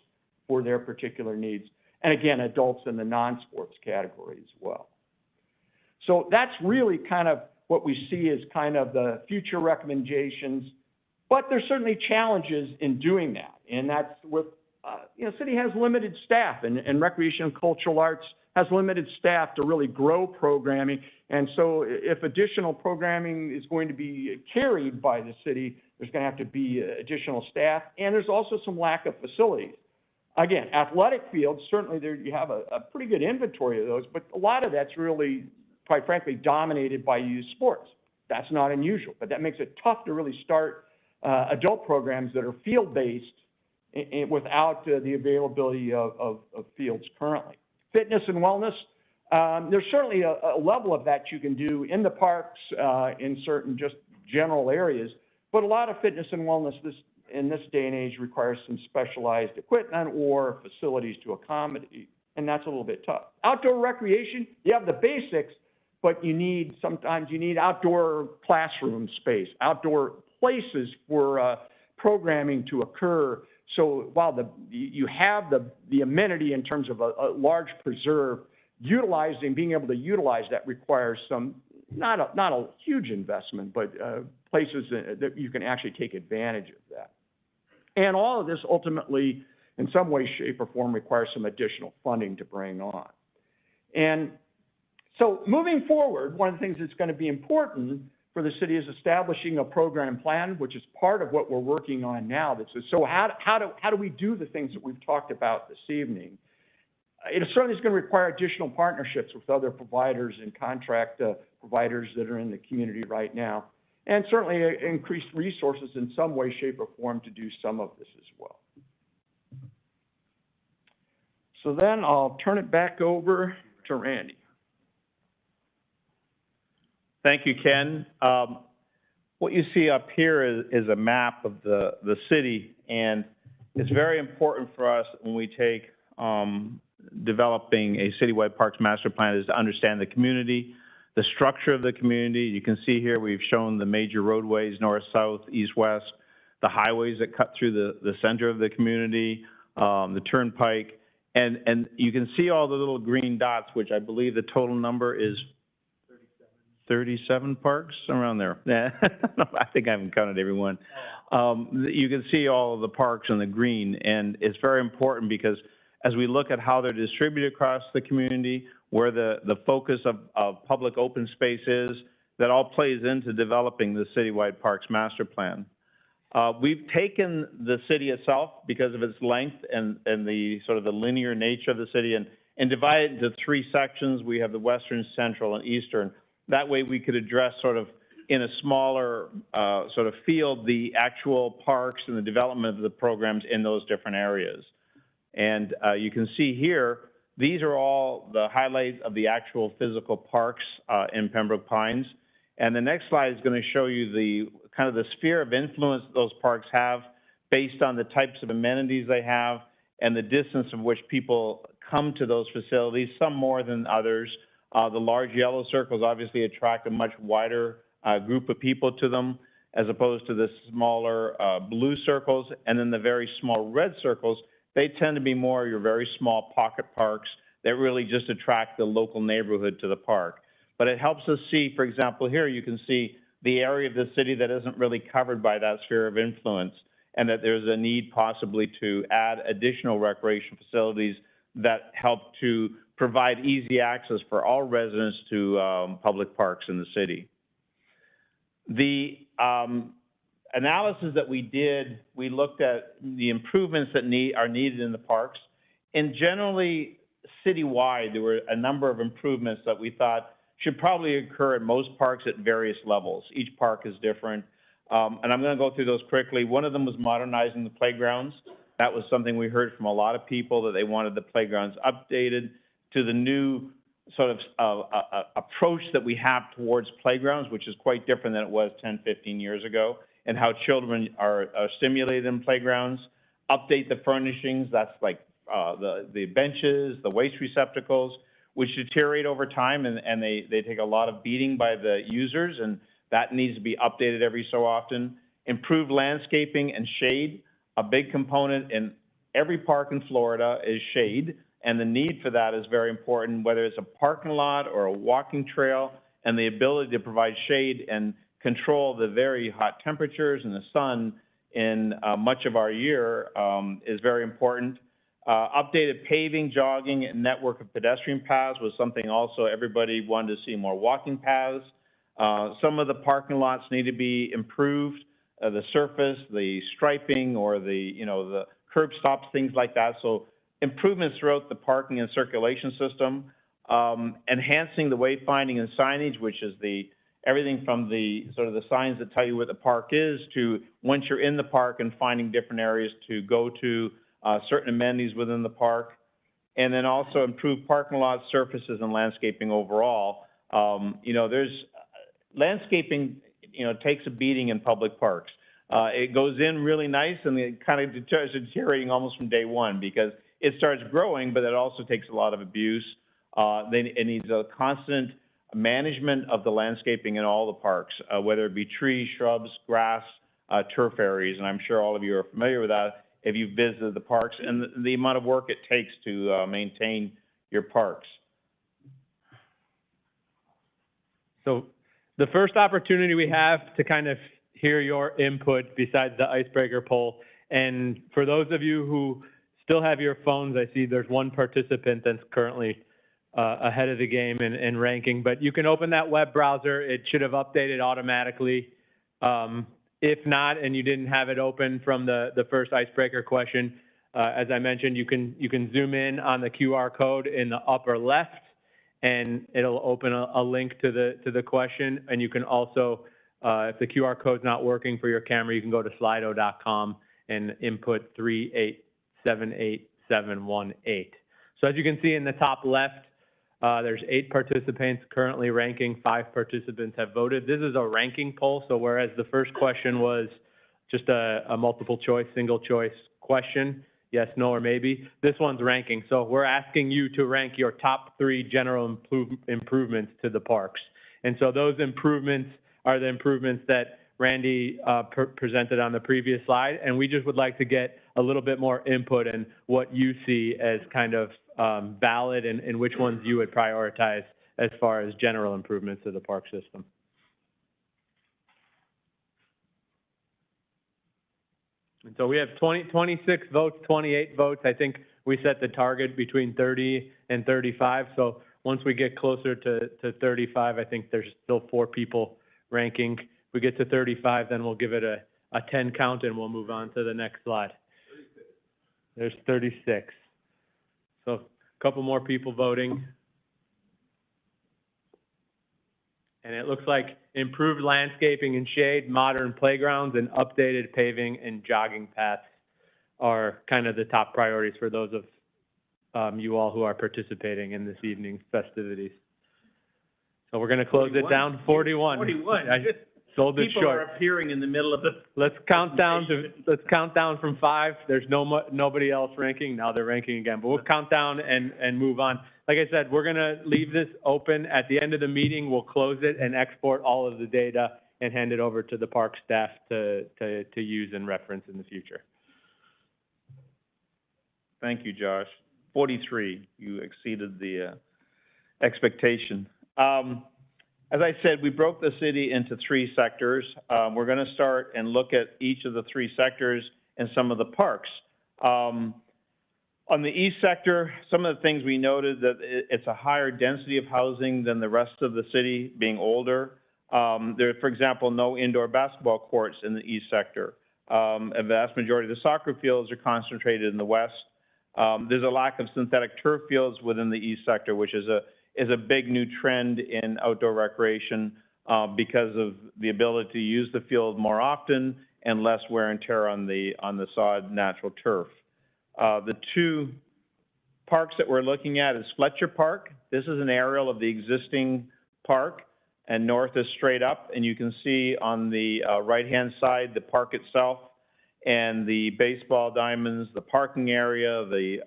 for their particular needs. And again, adults in the non-sports category as well. So that's really kind of what we see as kind of the future recommendations, but there's certainly challenges in doing that. And that's with, city has limited staff, and recreation and cultural arts has limited staff to really grow programming. And so if additional programming is going to be carried by the city, there's going to have to be additional staff, and there's also some lack of facilities. Again, athletic fields, certainly there you have a pretty good inventory of those, but a lot of that's really, quite frankly, dominated by youth sports. That's not unusual, but that makes it tough to really start adult programs that are field-based without the availability of fields currently. Fitness and wellness, there's certainly a level of that you can do in the parks, in certain just general areas, but a lot of fitness and wellness in this day and age requires some specialized equipment or facilities to accommodate, and that's a little bit tough. Outdoor recreation, you have the basics, but sometimes you need outdoor classroom space, outdoor places for programming to occur. So while you have the amenity in terms of a large preserve, being able to utilize that requires some, not a huge investment, but places that you can actually take advantage of that. And all of this ultimately, in some way, shape, or form, requires some additional funding to bring on. And so moving forward, one of the things that's going to be important for the city is establishing a program plan, which is part of what we're working on now. So how do we do the things that we've talked about this evening? It certainly is going to require additional partnerships with other providers and contract providers that are in the community right now, and certainly increased resources in some way, shape, or form to do some of this as well. So then I'll turn it back over to Randy. Thank you, Ken. What you see up here is a map of the city, and it's very important for us when we take developing a citywide parks master plan is to understand the community, the structure of the community. You can see here we've shown the major roadways, north, south, east, west, the highways that cut through the center of the community, the turnpike, and you can see all the little green dots, which I believe the total number is 37 parks, around there. I think I haven't counted everyone. You can see all of the parks in the green, and it's very important because as we look at how they're distributed across the community, where the focus of public open space is, that all plays into developing the citywide parks master plan. We've taken the city itself because of its length and the sort of the linear nature of the city and divided it into 3 sections. We have the western, central, and eastern. That way we could address sort of in a smaller sort of field the actual parks and the development of the programs in those different areas. And you can see here, these are all the highlights of the actual physical parks in Pembroke Pines. And the next slide is going to show you the kind of the sphere of influence those parks have based on the types of amenities they have and the distance of which people come to those facilities, some more than others. The large yellow circles obviously attract a much wider group of people to them as opposed to the smaller blue circles. And then the very small red circles, they tend to be more your very small pocket parks that really just attract the local neighborhood to the park. But it helps us see, for example, here you can see the area of the city that isn't really covered by that sphere of influence, and that there's a need possibly to add additional recreation facilities that help to provide easy access for all residents to public parks in the city. The analysis that we did, we looked at the improvements that are needed in the parks. And generally, citywide, there were a number of improvements that we thought should probably occur at most parks at various levels. Each park is different. And I'm going to go through those quickly. One of them was modernizing the playgrounds. That was something we heard from a lot of people, that they wanted the playgrounds updated to the new sort of approach that we have towards playgrounds, which is quite different than it was 10, 15 years ago, and how children are stimulated in playgrounds. Update the furnishings, that's like the benches, the waste receptacles, which deteriorate over time, and they take a lot of beating by the users, and that needs to be updated every so often. Improved landscaping and shade. A big component in every park in Florida is shade, and the need for that is very important, whether it's a parking lot or a walking trail, and the ability to provide shade and control the very hot temperatures and the sun in much of our year is very important. Updated paving, jogging, and network of pedestrian paths was something also everybody wanted to see more walking paths. Some of the parking lots need to be improved, the surface, the striping, or the curb stops, things like that. So improvements throughout the parking and circulation system, enhancing the wayfinding and signage, which is everything from the sort of the signs that tell you where the park is to once you're in the park and finding different areas to go to, certain amenities within the park, and then also improve parking lot surfaces and landscaping overall. There's landscaping, takes a beating in public parks. It goes in really nice, and it kind of starts deteriorating almost from day one because it starts growing, but it also takes a lot of abuse. It needs a constant management of the landscaping in all the parks, whether it be trees, shrubs, grass, turf areas, and I'm sure all of you are familiar with that if you've visited the parks, and the amount of work it takes to maintain your parks. So the first opportunity we have to kind of hear your input besides the icebreaker poll, and for those of you who still have your phones, I see there's one participant that's currently ahead of the game in ranking, but you can open that web browser. It should have updated automatically. If not, and you didn't have it open from the first icebreaker question, as I mentioned, you can zoom in on the QR code in the upper left, and it'll open a link to the question. And you can also, if the QR code's not working for your camera, you can go to slido.com and input 3878718. So as you can see in the top left, there's 8 participants currently ranking, 5 participants have voted. This is a ranking poll, so whereas the first question was just a multiple choice, single choice question, yes, no, or maybe, this one's ranking. So we're asking you to rank your top 3 general improvements to the parks. And so those improvements are the improvements that Randy presented on the previous slide, and we just would like to get a little bit more input in what you see as kind of valid and which ones you would prioritize as far as general improvements to the park system. And so we have 26 votes, 28 votes. I think we set the target between 30 and 35. So once we get closer to 35, I think there's still 4 people ranking. If we get to 35, then we'll give it a 10 count and we'll move on to the next slide. There's 36. So a couple more people voting. And it looks like improved landscaping and shade, modern playgrounds, and updated paving and jogging paths are kind of the top priorities for those of you all who are participating in this evening's festivities. So we're going to close 41. It down. 41. 41. I sold it People short. are appearing in the middle of the. Let's count down from 5. There's nobody else ranking. Now they're ranking again, but we'll count down and move on. Like I said, we're going to leave this open. At the end of the meeting, we'll close it and export all of the data and hand it over to the park staff to use and reference in the future. Thank you, Josh. 43, you exceeded the expectation. As I said, we broke the city into 3 sectors. We're going to start and look at each of the 3 sectors and some of the parks. On the east sector, some of the things we noted that it's a higher density of housing than the rest of the city, being older. There are, for example, no indoor basketball courts in the east sector. A vast majority of the soccer fields are concentrated in the west. There's a lack of synthetic turf fields within the east sector, which is a big new trend in outdoor recreation because of the ability to use the field more often and less wear and tear on the sod natural turf. The 2 parks that we're looking at is Fletcher Park. This is an aerial of the existing park, and north is straight up, and you can see on the right-hand side the park itself and the baseball diamonds, the parking area, the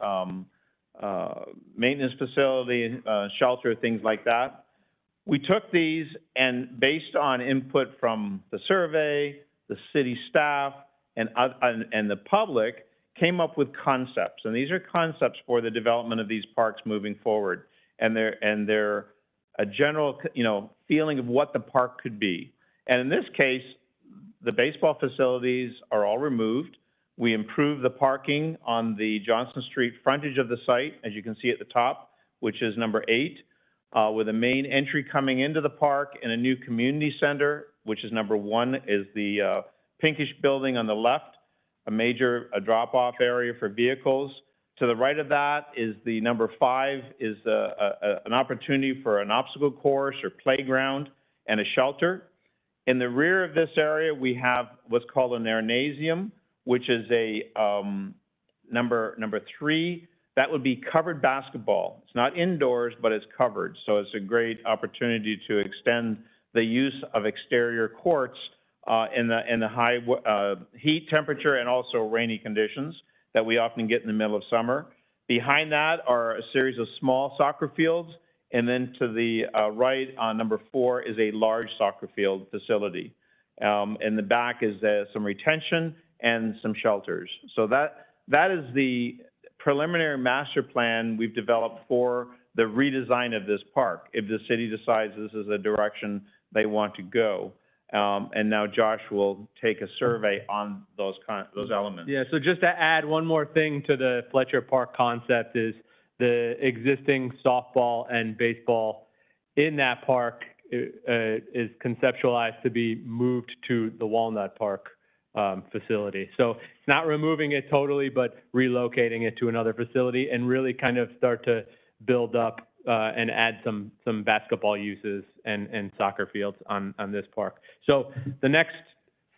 maintenance facility, shelter, things like that. We took these and based on input from the survey, the city staff, and the public, came up with concepts. And these are concepts for the development of these parks moving forward. And they're a general, feeling of what the park could be. And in this case, the baseball facilities are all removed. We improved the parking on the Johnson Street frontage of the site, as you can see at the top, which is number 8, with a main entry coming into the park and a new community center, which is number 1, is the pinkish building on the left, a drop-off area for vehicles. To the right of that is the number 5, is an opportunity for an obstacle course or playground and a shelter. In the rear of this area, we have what's called an arenasium, which is a number 3. That would be covered basketball. It's not indoors, but it's covered. So it's a great opportunity to extend the use of exterior courts in the high heat temperature and also rainy conditions that we often get in the middle of summer. Behind that are a series of small soccer fields And then to the right on number 4 is a large soccer field facility. In the back is some retention and some shelters. So that is the preliminary master plan we've developed for the redesign of this park, if the city decides this is a direction they want to go. And now Josh will take a survey on those elements. Yeah, so just to add one more thing to the Fletcher Park concept is the existing softball and baseball in that park is conceptualized to be moved to the Walnut Park facility. So it's not removing it totally, but relocating it to another facility and really kind of start to build up and add some basketball uses and soccer fields on this park. So the next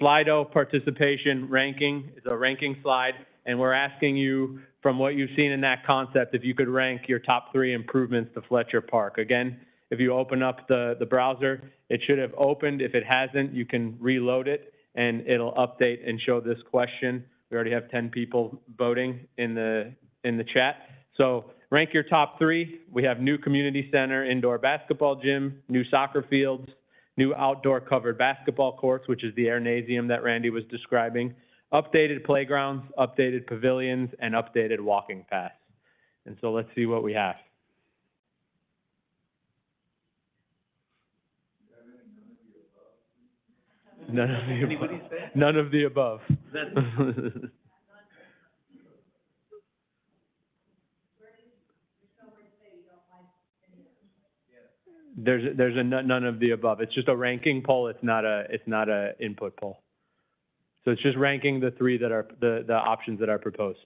Slido participation ranking is a ranking slide, and we're asking you, from what you've seen in that concept, if you could rank your top 3 improvements to Fletcher Park. Again, if you open up the browser, it should have opened. If it hasn't, you can reload it, and it'll update and show this question. We already have 10 people voting in the chat. So rank your top 3. We have new community center, indoor basketball gym, new soccer fields, new outdoor covered basketball courts, which is the Airnasium that Randy was describing, updated playgrounds, updated pavilions, and updated walking paths. And so let's see what we have. None of the above. None of the above. There's a none of the above. It's just a ranking poll. It's not a input poll. So it's just ranking the 3 that are the options that are proposed.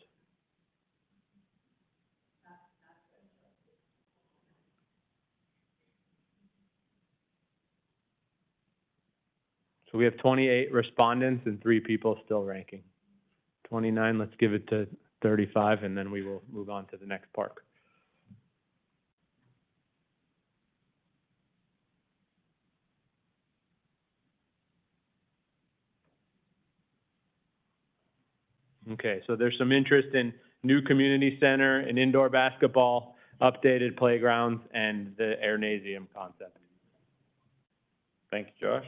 So we have 28 respondents and 3 people still ranking. 29, let's give it to 35, and then we will move on to the next park. Okay, so there's some interest in new community center, an indoor basketball, updated playgrounds, and the Airnasium concept. Thank you, Josh.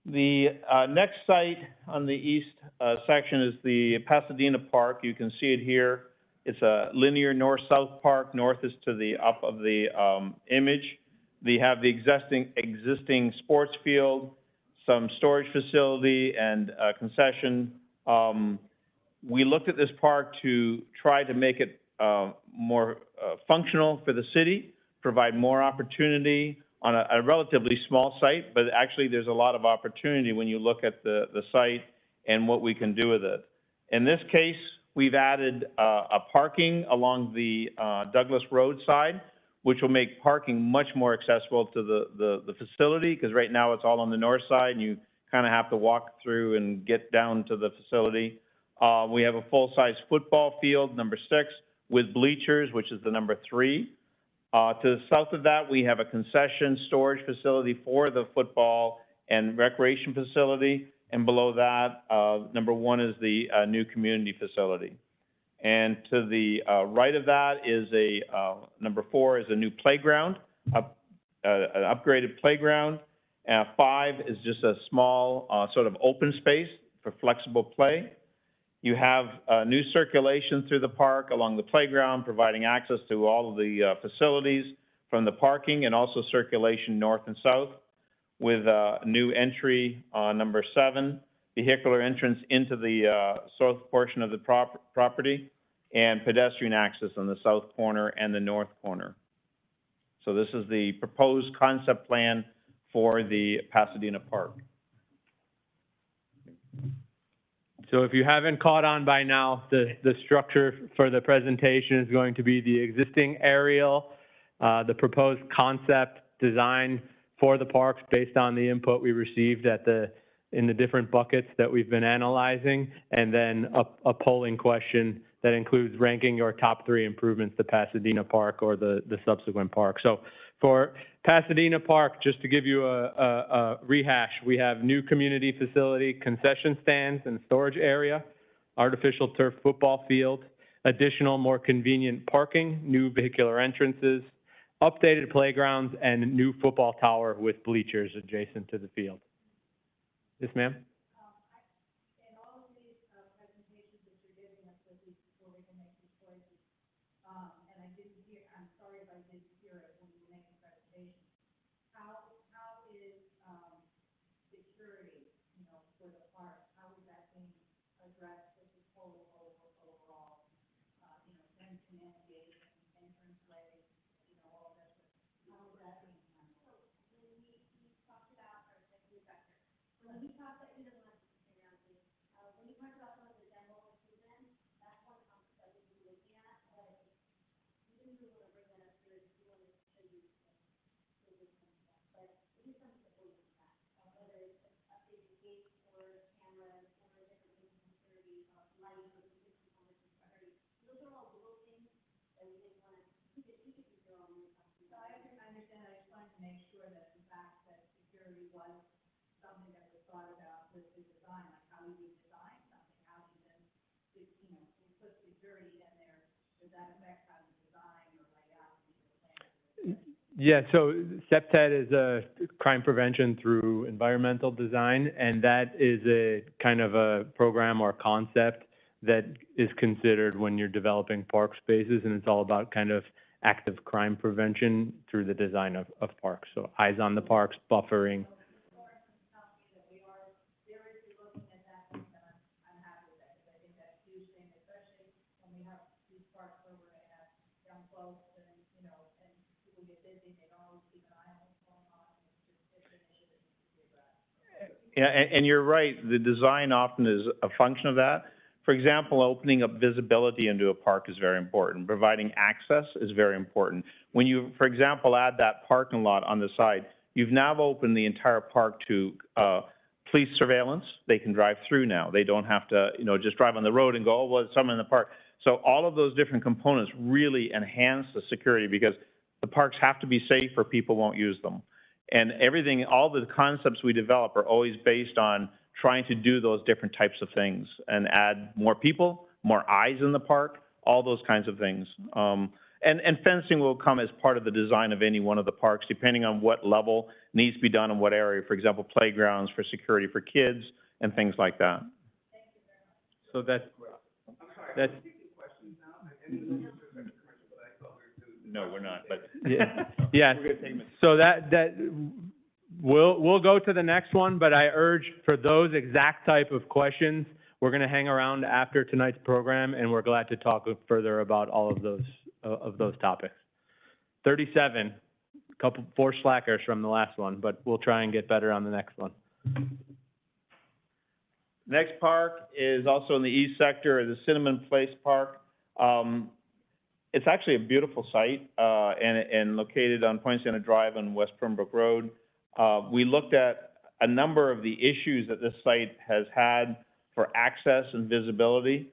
The next site on the east section is the Pasadena Park. You can see it here. It's a linear north-south park. North is to the up of the image. They have the existing sports field, some storage facility, and concession. We looked at this park to try to make it more functional for the city, provide more opportunity on a relatively small site, but actually there's a lot of opportunity when you look at the site and what we can do with it. In this case, we've added a parking along the Douglas Road side, which will make parking much more accessible to the facility, because right now it's all on the north side and you kind of have to walk through and get down to the facility. We have a full-size football field, number 6, with bleachers, which is the number 3. To the south of that, we have a concession storage facility for the football and recreation facility. And below that, number 1 is the new community facility. And to the right of that is number 4 is a new playground, an upgraded playground. 5 is just a small sort of open space for flexible play. You have new circulation through the park along the playground, providing access to all of the facilities from the parking, and also circulation north and south, with a new entry on number 7, vehicular entrance into the south portion of the property, and pedestrian access on the south corner and the north corner. So this is the proposed concept plan for the Pasadena Park. So if you haven't caught on by now, the structure for the presentation is going to be the existing aerial, the proposed concept design for the parks based on the input we received in the different buckets that we've been analyzing, and then a polling question that includes ranking your top 3 improvements to Pasadena Park or the subsequent park. So for Pasadena Park, just to give you a rehash, we have new community facility, concession stands and storage area, artificial turf football field, additional more convenient parking, new vehicular entrances, updated playgrounds, and new football tower with bleachers adjacent to the field. Yes, ma'am? Yeah, so CEPTED is a crime prevention through environmental design, and that is a kind of a program or concept that is considered when you're developing park spaces, and it's all about kind of active crime prevention through the design of parks. So eyes on the parks, buffering. Yeah, and you're right. The design often is a function of that. For example, opening up visibility into a park is very important. Providing access is very important. When you, for example, add that parking lot on the side, you've now opened the entire park to police surveillance. They can drive through now. They don't have to, just drive on the road and go, oh, well, there's someone in the park. So all of those different components really enhance the security because the parks have to be safe or people won't use them. And everything, all the concepts we develop are always based on trying to do those different types of things and add more people, more eyes in the park, all those kinds of things. And fencing will come as part of the design of any one of the parks, depending on what level needs to be done in what area. For example, playgrounds for security for kids and things like that. So that's. No, we're not, but. Yeah. So we'll go to the next one, but I urge for those exact type of questions, we're going to hang around after tonight's program, and we're glad to talk further about all of those topics. 37, four slackers from the last one, but we'll try and get better on the next one. Next park is also in the east sector, the Cinnamon Place Park. It's actually a beautiful site and located on Poinciana Drive on West Pembroke Road. We looked at a number of the issues that this site has had for access and visibility.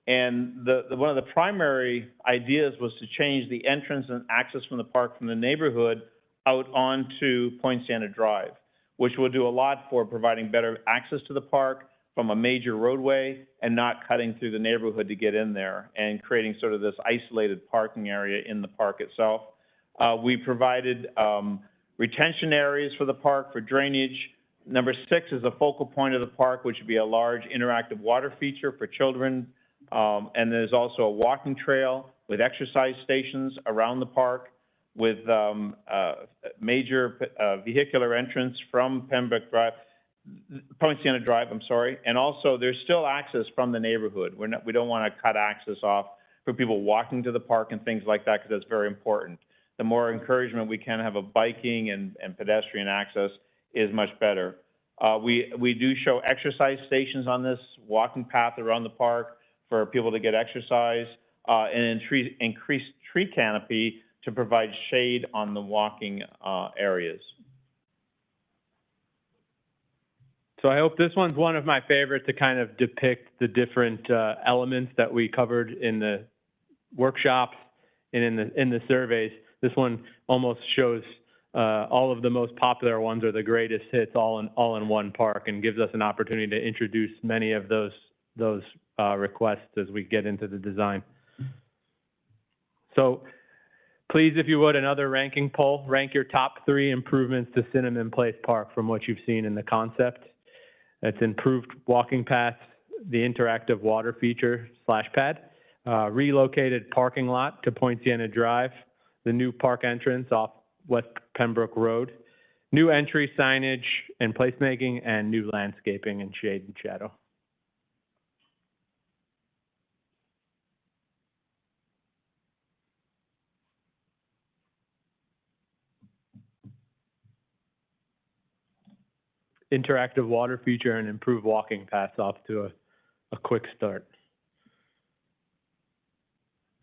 And one of the primary ideas was to change the entrance and access from the park from the neighborhood out onto Poinciana Drive, which will do a lot for providing better access to the park from a major roadway and not cutting through the neighborhood to get in there and creating sort of this isolated parking area in the park itself. We provided retention areas for the park for drainage. Number 6 is a focal point of the park, which would be a large interactive water feature for children. And there's also a walking trail with exercise stations around the park with major vehicular entrance from Poinciana Drive, and also there's still access from the neighborhood. We don't want to cut access off for people walking to the park and things like that because that's very important. The more encouragement we can have of biking and pedestrian access is much better. We do show exercise stations on this walking path around the park for people to get exercise and increased tree canopy to provide shade on the walking areas. So I hope this one's one of my favorites to kind of depict the different elements that we covered in the workshops and in the surveys. This one almost shows all of the most popular ones or the greatest hits all in one park and gives us an opportunity to introduce many of those requests as we get into the design. So Please, if you would, another ranking poll. Rank your top 3 improvements to Cinnamon Place Park from what you've seen in the concept. That's improved walking paths, the interactive water feature splash pad, relocated parking lot to Poinciana Drive, the new park entrance off West Pembroke Road, new entry signage and placemaking, and new landscaping in shade and shadow. Interactive water feature and improved walking paths off to a quick start.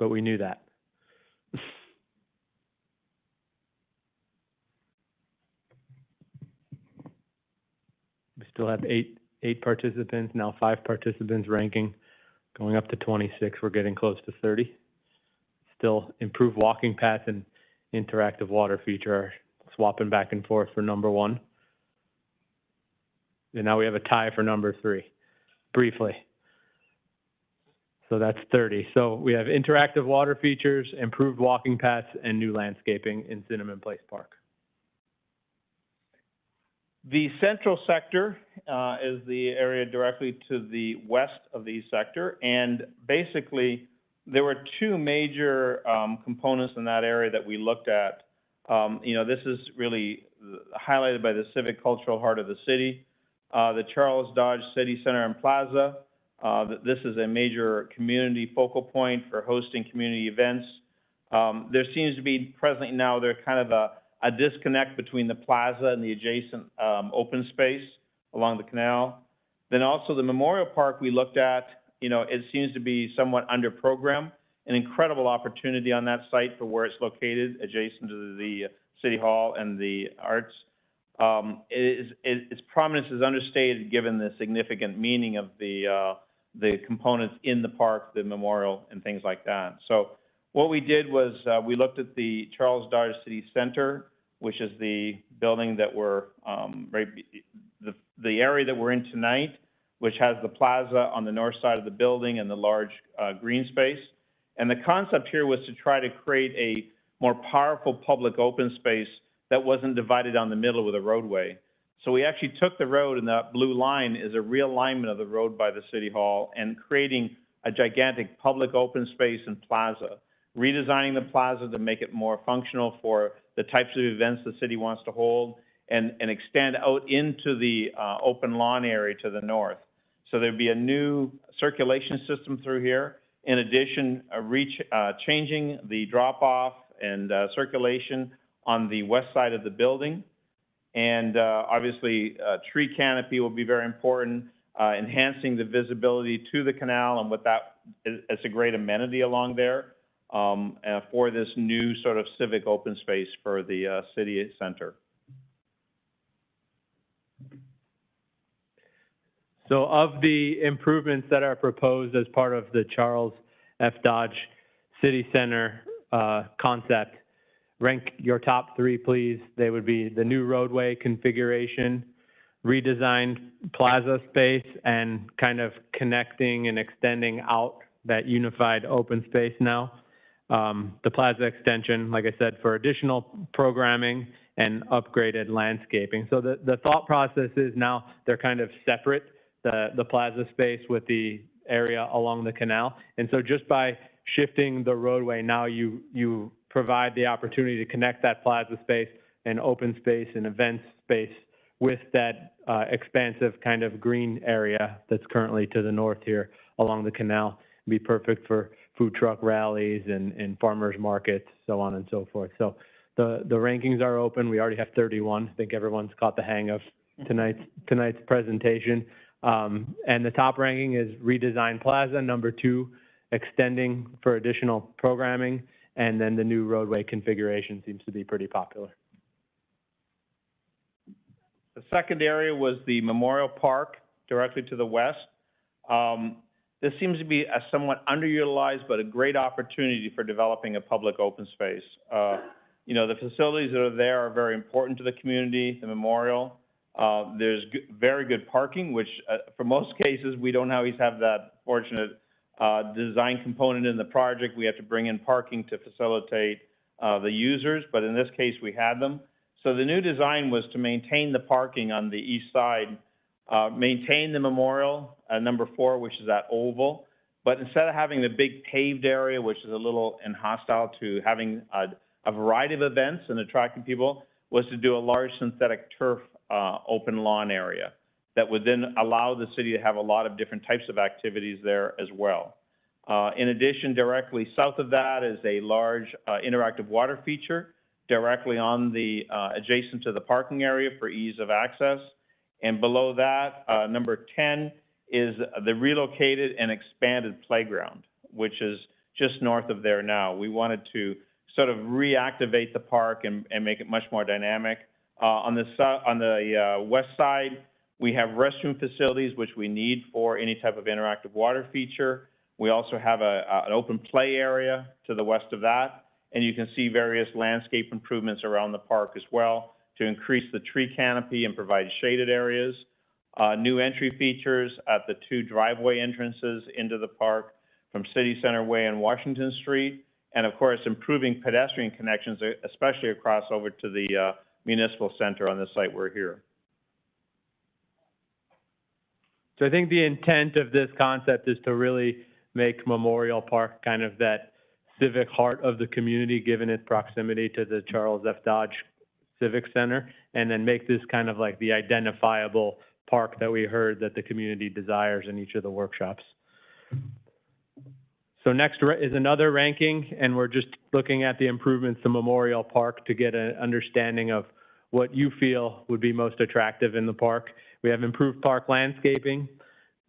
But we knew that. We still have eight participants, now 5 participants ranking, going up to 26. We're getting close to 30. Still improved walking paths and interactive water feature are swapping back and forth for number 1. And now we have a tie for number 3, briefly. So that's 30. So we have interactive water features, improved walking paths, and new landscaping in Cinnamon Place Park. The central sector is the area directly to the west of the east sector. And basically, there were 2 major components in that area that we looked at. This is really highlighted by the civic cultural heart of the city. The Charles Dodge City Center and Plaza. This is a major community focal point for hosting community events. There seems to be presently now, there's kind of a disconnect between the plaza and the adjacent open space along the canal. Then also the Memorial Park we looked at, it seems to be somewhat under program. An incredible opportunity on that site for where it's located, adjacent to the City Hall and the arts. Its prominence is understated given the significant meaning of the components in the park, the memorial, and things like that. So what we did was we looked at the Charles Dodge City Center, which is the building that we're, the area that we're in tonight, which has the plaza on the north side of the building and the large green space. And the concept here was to try to create a more powerful public open space that wasn't divided down the middle with a roadway. So we actually took the road, and that blue line is a realignment of the road by the City Hall and creating a gigantic public open space and plaza, redesigning the plaza to make it more functional for the types of events the city wants to hold, and extend out into the open lawn area to the north. So there'd be a new circulation system through here. In addition, changing the drop-off and circulation on the west side of the building. And obviously, tree canopy will be very important, enhancing the visibility to the canal and what that is, it's a great amenity along there for this new sort of civic open space for the city center. So of the improvements that are proposed as part of the Charles F. Dodge City Center concept, rank your top 3, please. They would be the new roadway configuration, redesigned plaza space, and kind of connecting and extending out that unified open space now. The plaza extension, like I said, for additional programming and upgraded landscaping. So the thought process is now they're kind of separate, the plaza space with the area along the canal. And so just by shifting the roadway, now you provide the opportunity to connect that plaza space and open space and event space with that expansive kind of green area that's currently to the north here along the canal. It'd be perfect for food truck rallies and farmers markets, so on and so forth. So the rankings are open. We already have 31. I think everyone's caught the hang of tonight's presentation. And the top ranking is redesigned plaza, number 2, extending for additional programming, and then the new roadway configuration seems to be pretty popular. The second area was the Memorial Park directly to the west. This seems to be a somewhat underutilized, but a great opportunity for developing a public open space. The facilities that are there are very important to the community, the memorial. There's very good parking, which for most cases, we don't always have that fortunate design component in the project. We have to bring in parking to facilitate the users, but in this case, we had them. So the new design was to maintain the parking on the east side, maintain the memorial, number 4, which is that oval, but instead of having the big paved area, which is a little hostile to having a variety of events and attracting people, was to do a large synthetic turf open lawn area that would then allow the city to have a lot of different types of activities there as well. In addition, directly south of that is a large interactive water feature directly on the adjacent to the parking area for ease of access. And below that, number 10 is the relocated and expanded playground, which is just north of there now. We wanted to sort of reactivate the park and make it much more dynamic. On the west side, we have restroom facilities, which we need for any type of interactive water feature. We also have an open play area to the west of that, and you can see various landscape improvements around the park as well to increase the tree canopy and provide shaded areas. New entry features at the 2 driveway entrances into the park from City Center Way and Washington Street, and of course, improving pedestrian connections, especially across over to the municipal center on the site we're here. So I think the intent of this concept is to really make Memorial Park kind of that civic heart of the community, given its proximity to the Charles F. Dodge Civic Center, and then make this kind of like the identifiable park that we heard that the community desires in each of the workshops. So next is another ranking, and we're just looking at the improvements to Memorial Park to get an understanding of what you feel would be most attractive in the park. We have improved park landscaping,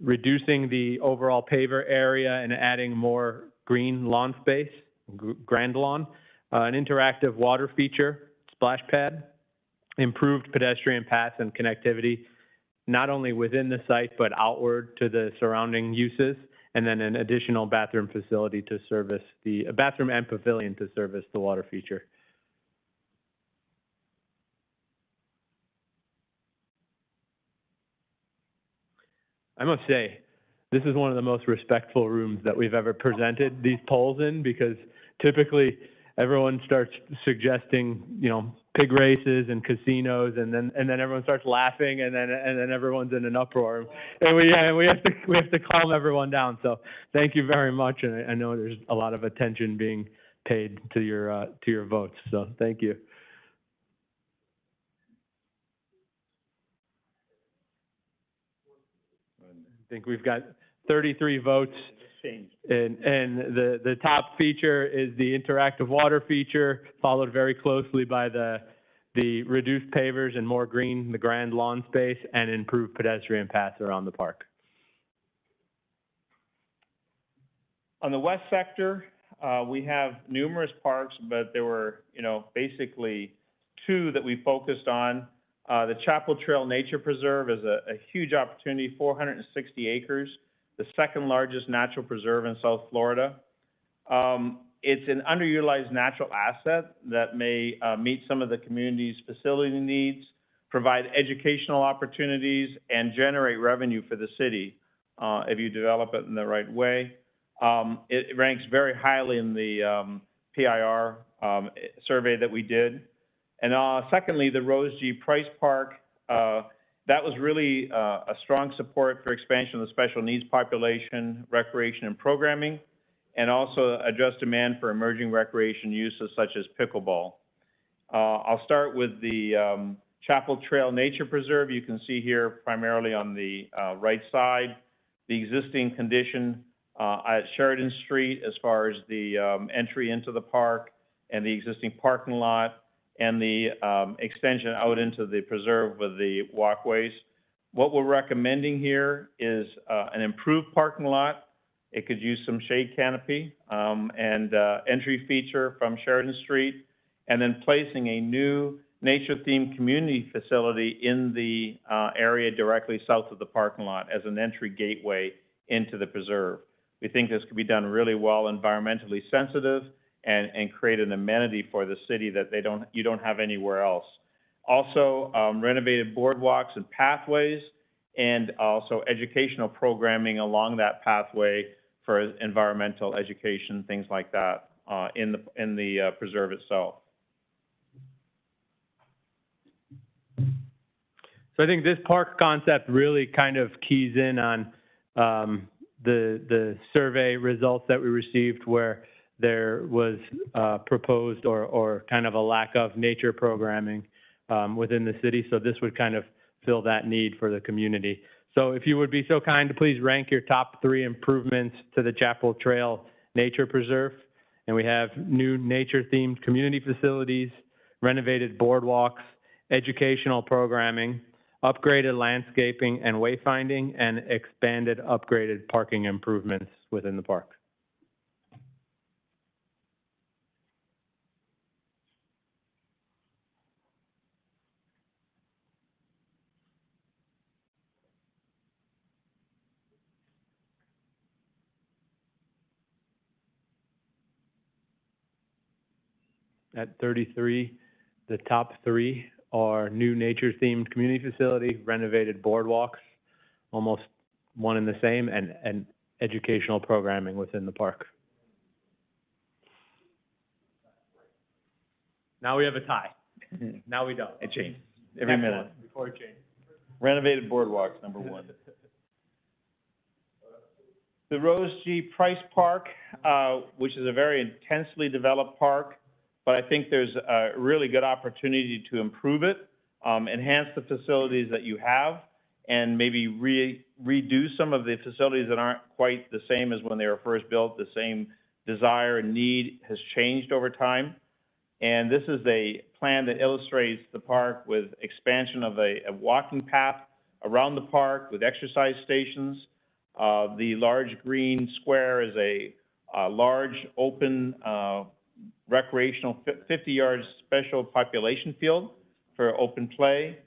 reducing the overall paver area and adding more green lawn space, grand lawn, an interactive water feature, splash pad, improved pedestrian paths and connectivity, not only within the site, but outward to the surrounding uses, and then an additional bathroom facility to service a bathroom and pavilion to service the water feature. I must say, this is one of the most respectful rooms that we've ever presented these polls in, because typically everyone starts suggesting, pig races and casinos, and then everyone starts laughing, and then everyone's in an uproar, and we have to calm everyone down. So thank you very much, and I know there's a lot of attention being paid to your votes. So thank you. I think we've got 33 votes, and the top feature is the interactive water feature, followed very closely by the reduced pavers and more green, the grand lawn space, and improved pedestrian paths around the park. On the west sector, we have numerous parks, but there were, basically 2 that we focused on. The Chapel Trail Nature Preserve is a huge opportunity, 460 acres, the second largest natural preserve in South Florida. It's an underutilized natural asset that may meet some of the community's facility needs, provide educational opportunities, and generate revenue for the city if you develop it in the right way. It ranks very highly in the PIR survey that we did. And secondly, the Rose G. Price Park, that was really a strong support for expansion of the special needs population, recreation and programming, and also address demand for emerging recreation uses such as pickleball. I'll start with the Chapel Trail Nature Preserve. You can see here primarily on the right side, the existing condition at Sheridan Street as far as the entry into the park and the existing parking lot, and the extension out into the preserve with the walkways. What we're recommending here is an improved parking lot. It could use some shade canopy and entry feature from Sheridan Street, and then placing a new nature-themed community facility in the area directly south of the parking lot as an entry gateway into the preserve. We think this could be done really well, environmentally sensitive, and create an amenity for the city that you don't have anywhere else. Also, renovated boardwalks and pathways, and also educational programming along that pathway for environmental education, things like that. in the preserve itself. So I think this park concept really kind of keys in on the survey results that we received, where there was proposed or kind of a lack of nature programming within the city. So this would kind of fill that need for the community. So if you would be so kind to please rank your top 3 improvements to the Chapel Trail Nature Preserve. And we have new nature-themed community facilities, renovated boardwalks, educational programming, upgraded landscaping and wayfinding, and expanded upgraded parking improvements within the park. At 33, the top 3 are new nature-themed community facility, renovated boardwalks, almost one and the same, and educational programming within the park. Now we have a tie. Now we don't. It changes every minute. Before it changes. Renovated boardwalks, number 1. The Rose G. Price Park, which is a very intensely developed park, but I think there's a really good opportunity to improve it, enhance the facilities that you have, and maybe redo some of the facilities that aren't quite the same as when they were first built. The same desire and need has changed over time. And this is a plan that illustrates the park with expansion of a walking path around the park with exercise stations. The large green square is a large open recreational 50-yard special population field for open play.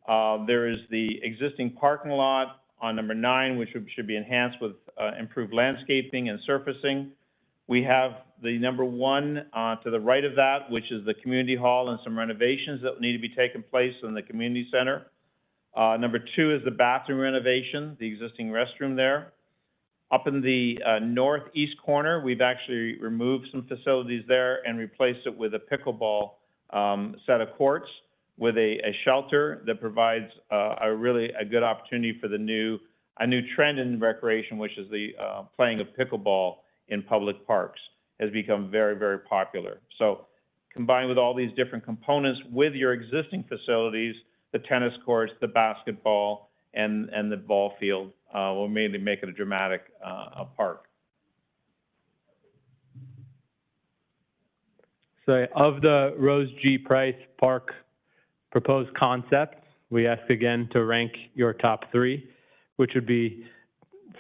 There is the existing parking lot on number 9, which should be enhanced with improved landscaping and surfacing. We have the number 1 to the right of that, which is the community hall and some renovations that need to be taking place in the community center. Number 2 is the bathroom renovation, the existing restroom there. Up in the northeast corner, we've actually removed some facilities there and replaced it with a pickleball set of courts with a shelter that provides a good opportunity for a new trend in recreation, which is the playing of pickleball in public parks has become very, very popular. So combined with all these different components with your existing facilities, the tennis courts, the basketball, and the ball field will mainly make it a dramatic park. So of the Rose G. Price Park proposed concept, we ask again to rank your top 3, which would be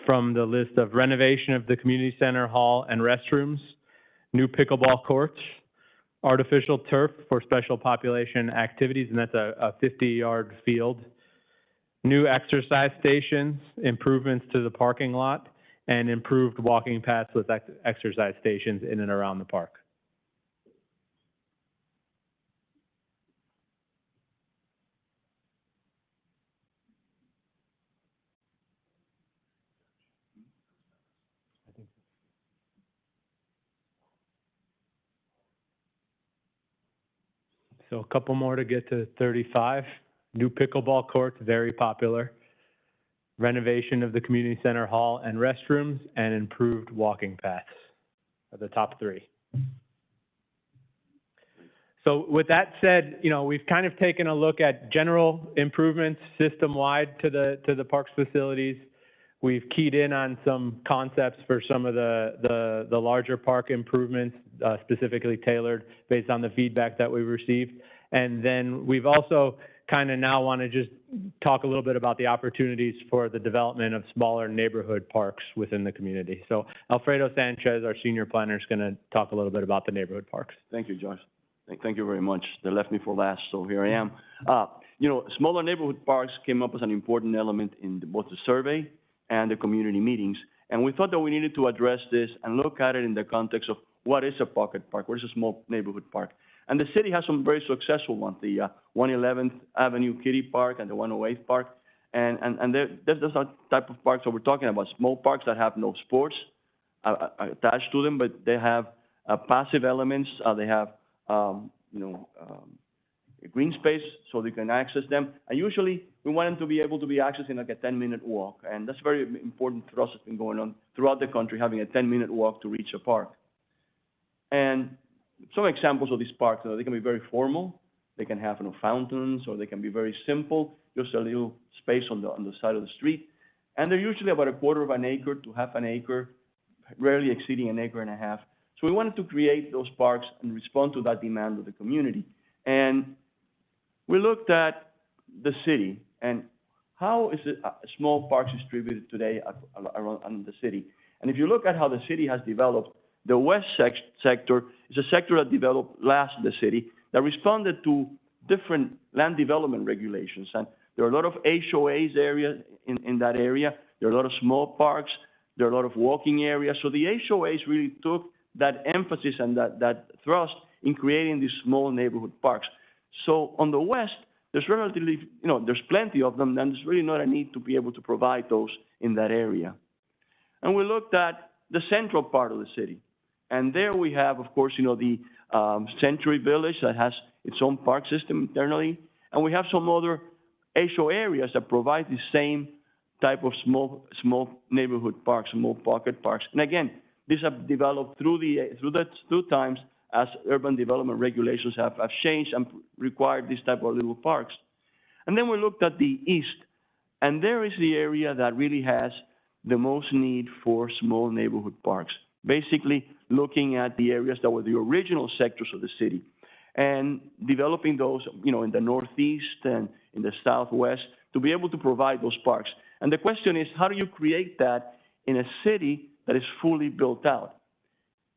from the list of renovation of the community center hall and restrooms, new pickleball courts, artificial turf for special population activities, and that's a 50-yard field, new exercise stations, improvements to the parking lot, and improved walking paths with exercise stations in and around the park. So a couple more to get to 35. New pickleball courts, very popular. Renovation of the community center hall and restrooms, and improved walking paths are the top 3. So with that said, we've kind of taken a look at general improvements system-wide to the parks facilities. We've keyed in on some concepts for some of the larger park improvements, specifically tailored based on the feedback that we've received. And then we've also kind of now want to just talk a little bit about the opportunities for the development of smaller neighborhood parks within the community. So Alfredo Sanchez, our senior planner, is going to talk a little bit about the neighborhood parks. Thank you, Josh. Thank you very much. They left me for last, so here I am. Smaller neighborhood parks came up as an important element in both the survey and the community meetings. And we thought that we needed to address this and look at it in the context of what is a pocket park, what is a small neighborhood park. And the city has some very successful ones, the 111th Avenue Kiddie Park and the 108th Park. And those are type of parks that we're talking about, small parks that have no sports attached to them, but they have passive elements. They have, green space so they can access them. And usually, we want them to be able to be accessed in like a 10-minute walk. And that's very important for us. It's been going on throughout the country, having a 10-minute walk to reach a park. And some examples of these parks, they can be very formal. They can have fountains, or they can be very simple, just a little space on the side of the street. And they're usually about a quarter of an acre to half an acre, rarely exceeding an acre and a half. So we wanted to create those parks and respond to that demand of the community. And we looked at the city and how is small parks distributed today around the city. And if you look at how the city has developed, the west sector is a sector that developed last in the city that responded to different land development regulations. And there are a lot of HOAs in that area. There are a lot of small parks. There are a lot of walking areas. So the HOAs really took that emphasis and that thrust in creating these small neighborhood parks. So on the west, there's relatively, there's plenty of them, and there's really not a need to be able to provide those in that area. And we looked at the central part of the city. And there we have, of course, the Century Village that has its own park system internally. And we have some other HOA areas that provide the same type of small neighborhood parks, small pocket parks. And again, these have developed through times as urban development regulations have changed and required this type of little parks. And then we looked at the east, and there is the area that really has the most need for small neighborhood parks. Basically, looking at the areas that were the original sectors of the city and developing those, in the northeast and in the southwest to be able to provide those parks. And the question is, how do you create that in a city that is fully built out?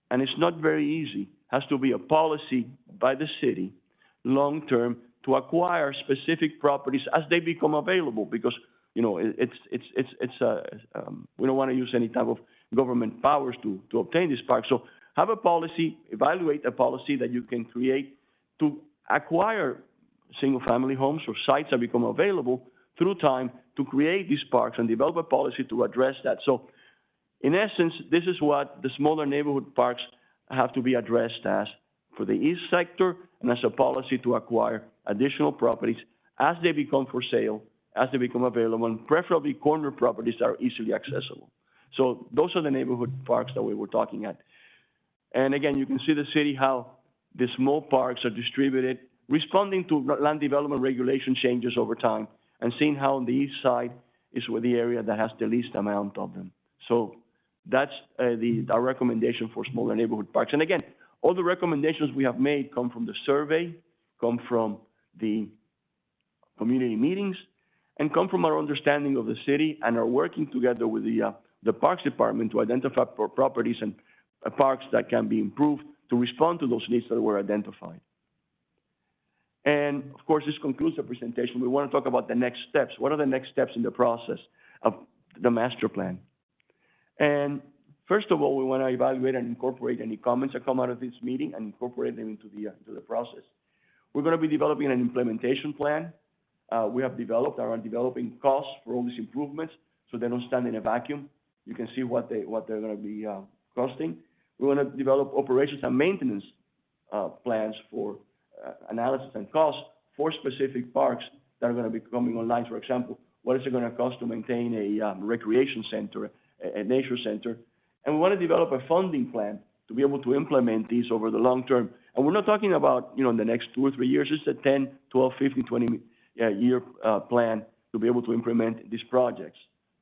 And it's not very easy. It has to be a policy by the city, long-term, to acquire specific properties as they become available, because we don't want to use any type of government powers to obtain these parks. So have a policy, evaluate a policy that you can create to acquire single-family homes or sites that become available through time to create these parks and develop a policy to address that. So in essence, this is what the smaller neighborhood parks have to be addressed as for the east sector and as a policy to acquire additional properties as they become for sale, as they become available, and preferably corner properties that are easily accessible. So those are the neighborhood parks that we were talking at. And again, you can see the city, how the small parks are distributed, responding to land development regulation changes over time, and seeing how on the east side is where the area that has the least amount of them. So that's our recommendation for smaller neighborhood parks. And again, all the recommendations we have made come from the survey, come from the community meetings, and come from our understanding of the city and are working together with the Parks Department to identify properties and parks that can be improved to respond to those needs that were identified. And of course, this concludes the presentation. We want to talk about the next steps. What are the next steps in the process of the master plan? And first of all, we want to evaluate and incorporate any comments that come out of this meeting and incorporate them into the process. We're going to be developing an implementation plan. We have developed, are developing costs for all these improvements so they don't stand in a vacuum. You can see what they're going to be costing. We want to develop operations and maintenance plans for analysis and costs for specific parks that are going to be coming online. For example, what is it going to cost to maintain a recreation center, a nature center? And we want to develop a funding plan to be able to implement these over the long term. And we're not talking about, in the next 2 or 3 years. It's a 10, 12, 15, 20 year plan to be able to implement these projects.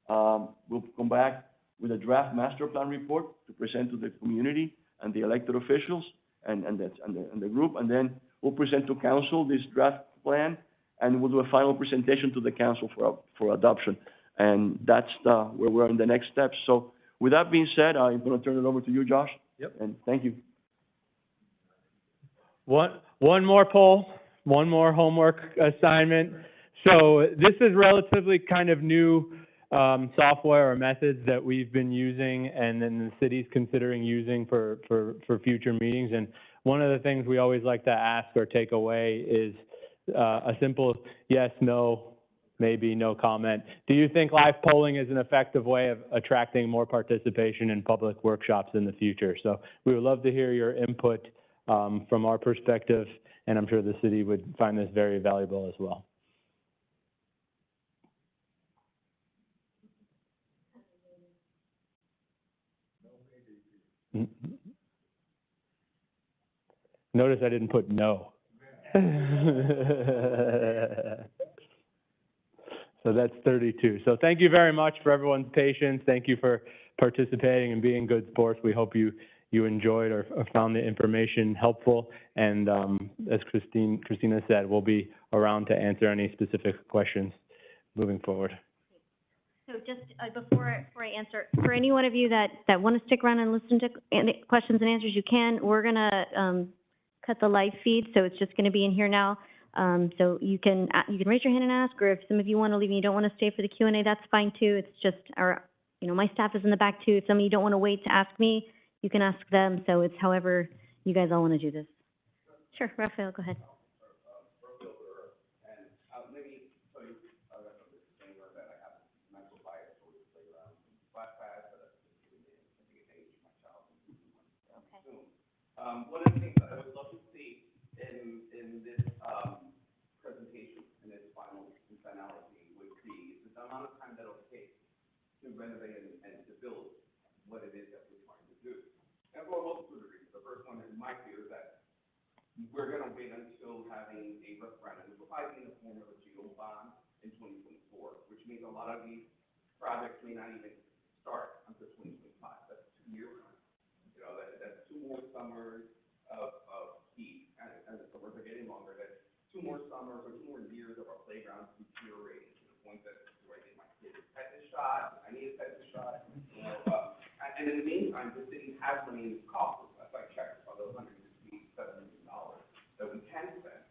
We'll come back with a draft master plan report to present to the community and the elected officials and the group, and then we'll present to council this draft plan, and we'll do a final presentation to the council for adoption. And that's where we're in the next steps. So with that being said, I'm going to turn it over to you, Josh. Yep. And thank you. One more poll, one more homework assignment. So this is relatively kind of new software or methods that we've been using and then the city's considering using for future meetings. And one of the things we always like to ask or take away is a simple yes, no maybe no comment. Do you think live polling is an effective way of attracting more participation in public workshops in the future? So we would love to hear your input from our perspective, and I'm sure the city would find this very valuable as well. Notice I didn't put no. So that's 32. So thank you very much for everyone's patience. Thank you for participating and being good sports. We hope you enjoyed or found the information helpful. And as Christina said, we'll be around to answer any specific questions moving forward. So just before I answer, for any one of you that want to stick around and listen to questions and answers, you can. We're going to cut the live feed, so it's just going to be in here now. So you can raise your hand and ask, or if some of you want to leave and you don't want to stay for the Q&A, that's fine too. It's just my staff is in the back too. If some of you don't want to wait to ask me, you can ask them. So it's however you guys all want to do this. Sure, Raphael, go ahead. One of the things that I would love to see in this presentation, in this finality, would be the amount of time that it'll take to renovate and to build what it is that we're trying to do. And for a multitude of reasons. The first one is my fear that we're going to wait until having a referendum, which will probably be in the form of a GO bond in 2024, which means a lot of these projects may not even start until 2025. That's 2 years. That's 2 more summers of heat, and the summers are getting longer. That's 2 more summers or 2 more years of our playgrounds deteriorating to the point that do I think my kid is tetanus shot? I need a tetanus shot. And in the meantime, the city has money in its coffers. As I checked, about $167 million that we can spend.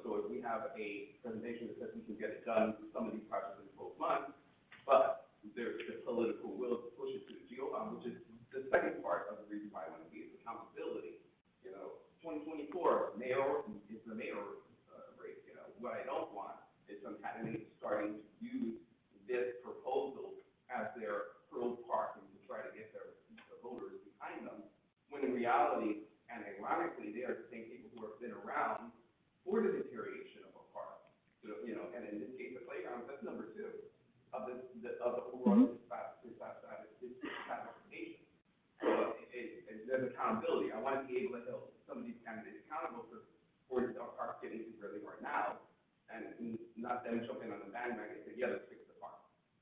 So if we have a presentation that says we can get it done, some of these projects in 12 months, but there's the political will to push it to the GO, which is the second part of the reason why I want to be is accountability. 2024, mayor is the mayor race. What I don't want is some candidates starting to use this proposal as their pearl park and to try to get the voters behind them, when in reality, and ironically, they are the same people who have been around for the deterioration of a park. And in this case, the playground, that's number 2 of the overall dissatisfaction. So there's accountability. I want to be able to hold some of these candidates accountable for our park getting to where they are now, and not them jumping on the bandwagon and say, yeah, let's fix the park.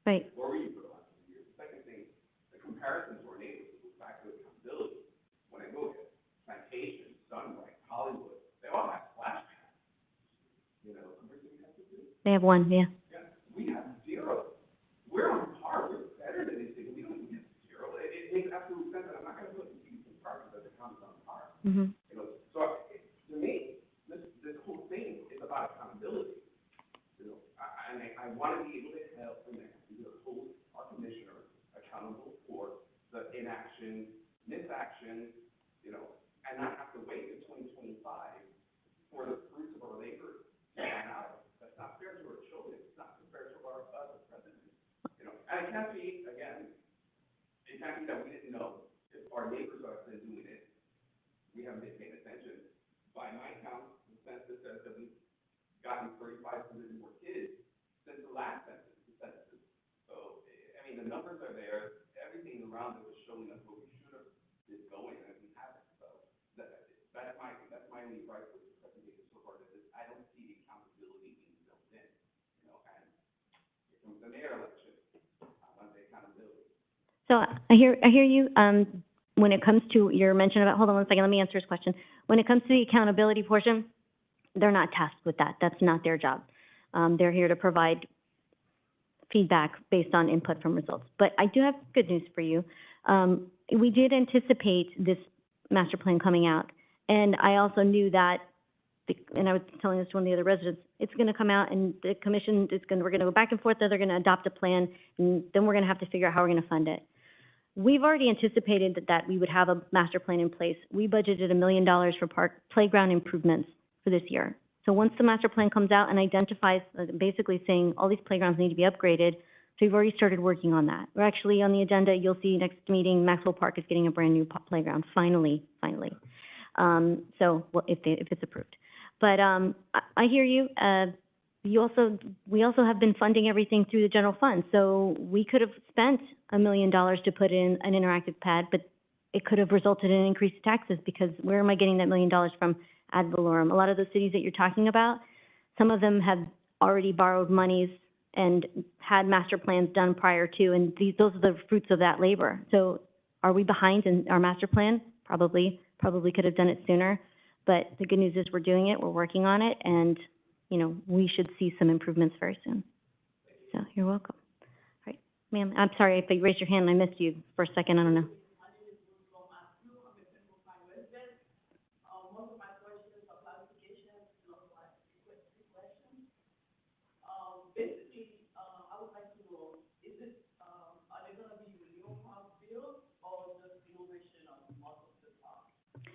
Right. What were you for the last 2 years? The second thing, the comparison to our neighbors goes back to accountability. When I go there, Plantation, Sunrise, Hollywood, they all have splash pads. They have 1, yeah. Yeah, we have 0. We're on par. We're better than these things. We don't even get 0. It makes absolute sense that I'm not going to put these parks as a comes on par. Mm-hmm. So to me, this whole thing is about accountability. I want to be able to help hold our commissioner accountable for the inaction, misaction, and not have to wait until 2025 for the fruits of our labor to pan out. That's not fair to our children. It's not fair to us as presidents. And it can't be that we didn't know if our neighbors have been doing it. We haven't been paying attention. By my count, the census says that we've gotten 3,500 more kids since the last census. So, I mean, the numbers are there. Everything around it was showing us what we should have been going, and we haven't. So that's my only gripe with the presentation so far. Is I don't see the accountability being built in. And here comes the mayor election. I want the accountability. So I hear you. When it comes to your mention about, hold on 1 second, let me answer his question. When it comes to the accountability portion, they're not tasked with that. That's not their job. They're here to provide feedback based on input from results. But I do have good news for you. We did anticipate this master plan coming out, and I also knew that, and I was telling this to one of the other residents, it's going to come out, and the commission we're going to go back and forth, they're going to adopt a plan, and then we're going to have to figure out how we're going to fund it. We've already anticipated that we would have a master plan in place. We budgeted $1 million for park playground improvements for this year. So once the master plan comes out and identifies, basically saying all these playgrounds need to be upgraded, so we've already started working on that. We're actually on the agenda, you'll see next meeting, Maxwell Park is getting a brand new playground, finally. So, well, if it's approved. But, I hear you. We also have been funding everything through the general fund. So we could have spent $1 million to put in an interactive pad, but it could have resulted in increased taxes, because where am I getting that $1 million from? Ad valorem. A lot of those cities that you're talking about, some of them have already borrowed monies and had master plans done prior to, and those are the fruits of that labor. So are we behind in our master plan? Probably could have done it sooner, but the good news is we're doing it, we're working on it, and, you know, we should see some improvements very soon. So you're welcome. All right, ma'am, I'm sorry if you raised your hand and I missed you for a second, I don't know.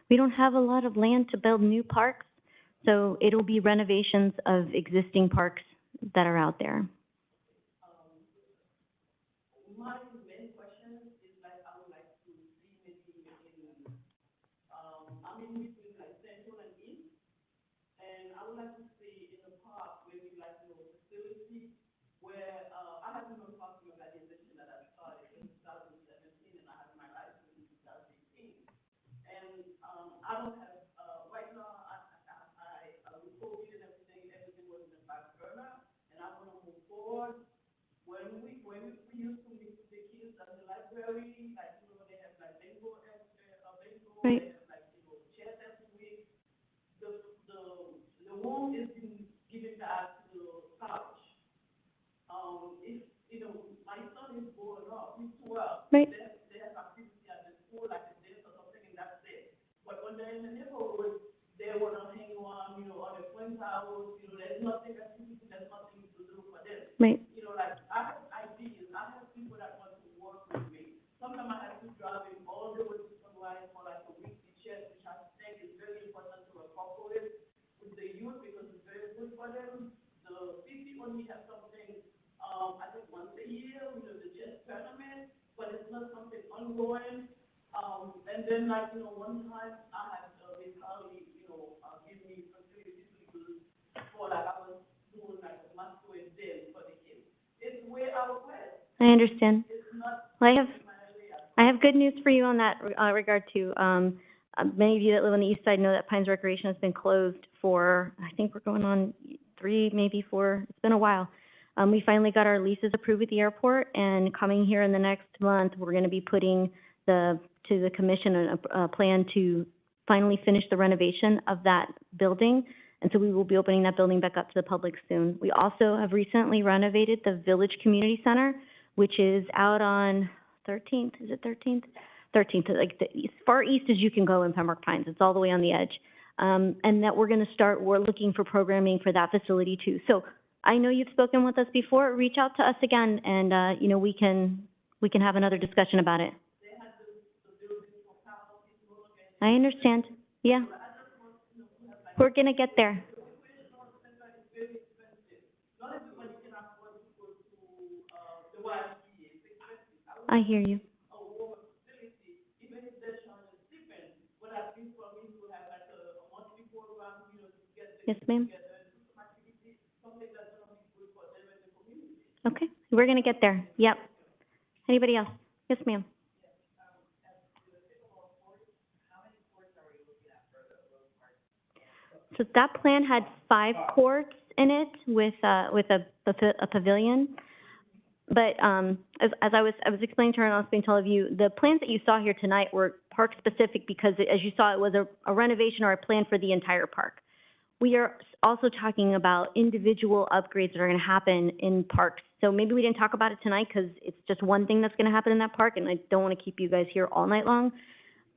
We don't have a lot of land to build new parks, so it'll be renovations of existing parks that are out there. My main question is, like, I would like to see maybe I'm in between, like, Central and East, and I would like to see in the park maybe, like, you know, facility where, I have been on parking organization that I started in 2017, and I have my license in 2018. And I don't have right now. With COVID and everything was in the back burner, and I want to move forward. When we used to meet with the kids at the library, like, you know, they have like bingo, right. They have like, you know, chess every week. The room is being given back to the college. If you know, my son is growing up, he's 12. Right. They have activity at the school, like a dance or something, and that's it. But when they're in the neighborhood, they want to hang on, you know, on their friend's house, you know, there's nothing activity, there's nothing to do for them. Right. You know, like, I have ideas, I have people that want to work with me. Sometimes I have to drive in all the way to Sunrise for like a weekly check, which I think is very important to incorporate with the youth, because it's very good for them. The city only has something, I think once a year, you know, the chess tournament, but it's not something ongoing. And then, like, you know, one time I had this colleague, you know, give me facilities for, like, I was doing like a masquerade dance for the kids. It's way out west. I understand. It's not. Well, I have good news for you on that regard too. Many of you that live on the east side know that Pines Recreation has been closed for, I think we're going on 3, maybe 4. It's been a while. We finally got our leases approved at the airport, and coming here in the next month, we're going to be putting to the commission a plan to finally finish the renovation of that building. And so we will be opening that building back up to the public soon. We also have recently renovated the Village Community Center, which is out on 13th. Is it 13th? 13th, like as far east as you can go in Pembroke Pines. It's all the way on the edge. And that we're looking for programming for that facility too. So I know you've spoken with us before. Reach out to us again, and you know, we can have another discussion about it. I understand. Yeah. We're gonna get there. I hear you. Yes, ma'am. Okay, we're gonna get there. Yep. Anybody else? Yes, ma'am. So that plan had 5 courts in it with a pavilion. But as I was explaining to her, and I was explaining to all of you, the plans that you saw here tonight were park specific because, as you saw, it was a renovation or a plan for the entire park. We are also talking about individual upgrades that are going to happen in parks. So maybe we didn't talk about it tonight because it's just one thing that's going to happen in that park, and I don't want to keep you guys here all night long.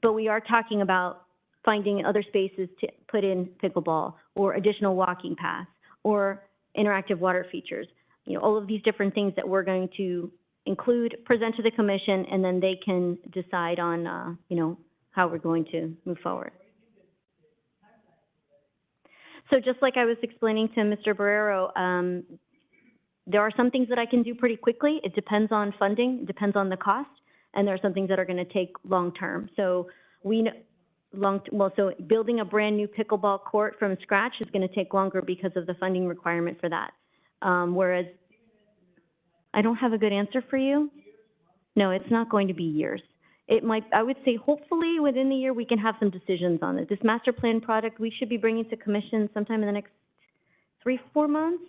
But we are talking about finding other spaces to put in pickleball or additional walking paths or interactive water features. You know, all of these different things that we're going to include, present to the commission, and then they can decide on, you know, how we're going to move forward. So just like I was explaining to Mr. Barrero, there are some things that I can do pretty quickly. It depends on funding, it depends on the cost, and there are some things that are going to take long-term. So so building a brand-new pickleball court from scratch is going to take longer because of the funding requirement for that. Whereas I don't have a good answer for you. No, it's not going to be years. It might, I would say hopefully within the year we can have some decisions on it. This master plan product we should be bringing to commission sometime in the next 3-4 months.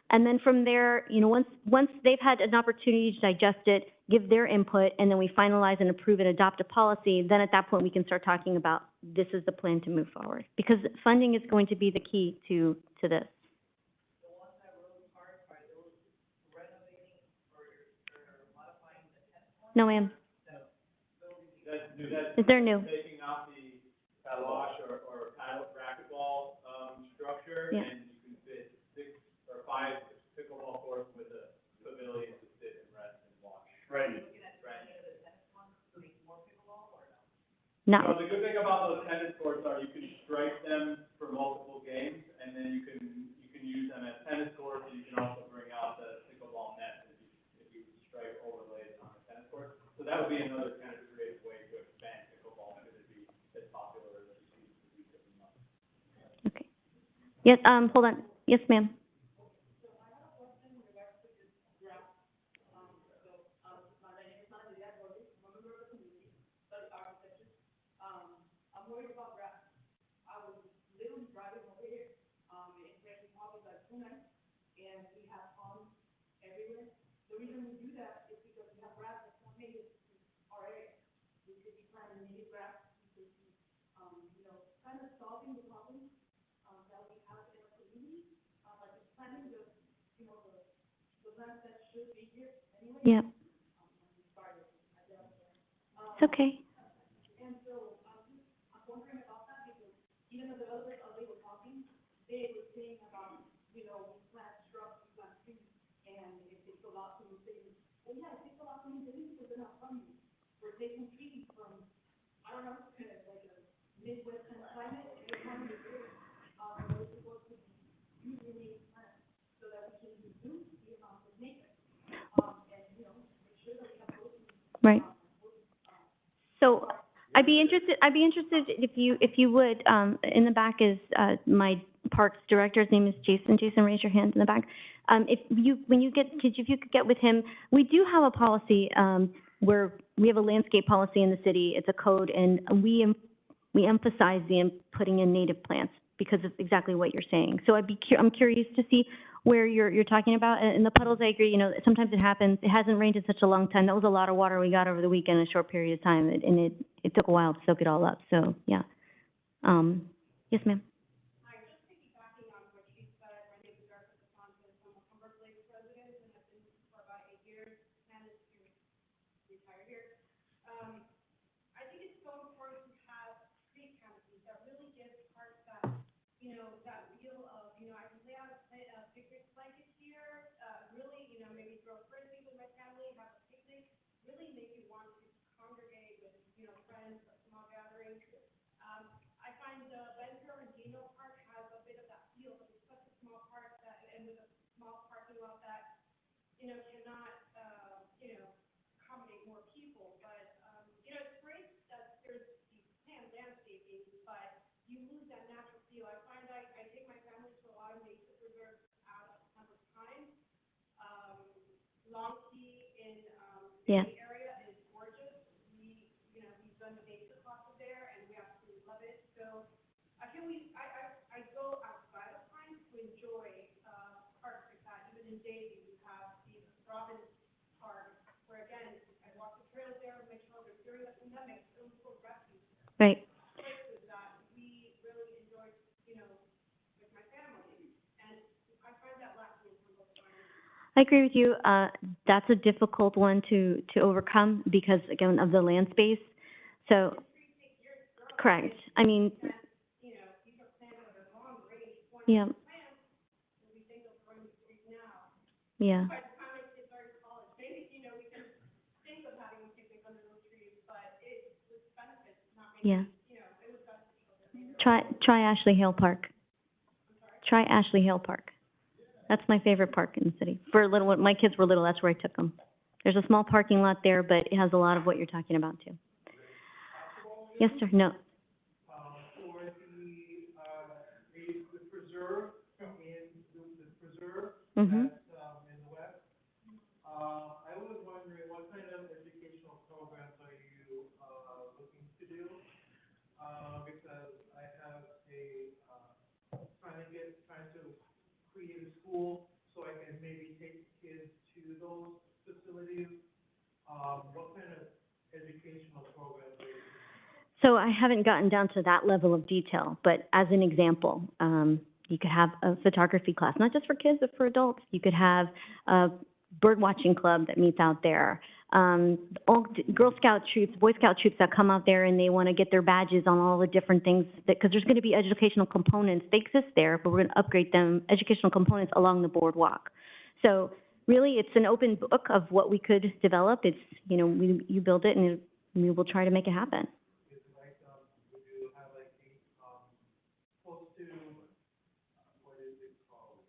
And then from there, you know, once they've had an opportunity to digest it, give their input, and then we finalize and approve and adopt a policy, then at that point we can start talking about this is the plan to move forward. Because funding is going to be the key to this. No, ma'am. They're new. Taking out the wash or paddle racquetball structure, Yeah. and you can fit 6 or 5 pickleball courts with a pavilion to sit and rest and watch. Right. No. So the good thing about those tennis courts are you can strike them for multiple games, and then you can use them as tennis courts, and you can also bring out the pickleball net if you strike overlays on the tennis court. So that would be another kind of creative way to expand pickleball because it'd be as popular as it used to be. Okay. Yes. Hold on. Yes, ma'am. Yeah. It's okay. Right. So I'd be interested if you would, in the back is, my parks director. His name is Jason. Jason, raise your hand in the back. If you could get with him, we do have a policy, where we have a landscape policy in the city. It's a code, and we emphasize putting in native plants because of exactly what you're saying. So I'm curious to see where you're talking about. And the puddles, I agree, you know, sometimes it happens. It hasn't rained in such a long time. That was a lot of water we got over the weekend in a short period of time, and it took a while to soak it all up. So, yeah. Yes, ma'am. Yeah. Right. I agree with you. That's a difficult one to overcome because, again, of the land space. So, correct. I mean, yeah. Yeah. Yeah. Try Ashley Hale Park. Try Ashley Hale Park. That's my favorite park in the city. For little, when my kids were little, that's where I took them. There's a small parking lot there, but it has a lot of what you're talking about too. Yes, sir. No. For the preserve, the preserve, Mm-hmm. that's, in the west, I was wondering what kind of educational programs are you, looking to do? Because I have trying to create a school so I can maybe take kids to those facilities. What kind of educational programs are you? So I haven't gotten down to that level of detail, but as an example, you could have a photography class, not just for kids, but for adults. You could have a bird watching club that meets out there. All Girl Scout troops, Boy Scout troops that come out there and they want to get their badges on all the different things, because there's going to be educational components. They exist there, but we're going to upgrade them, educational components along the boardwalk. So really, it's an open book of what we could develop. It's, you know, you build it and we will try to make it happen. Would you have like close to, what is it called?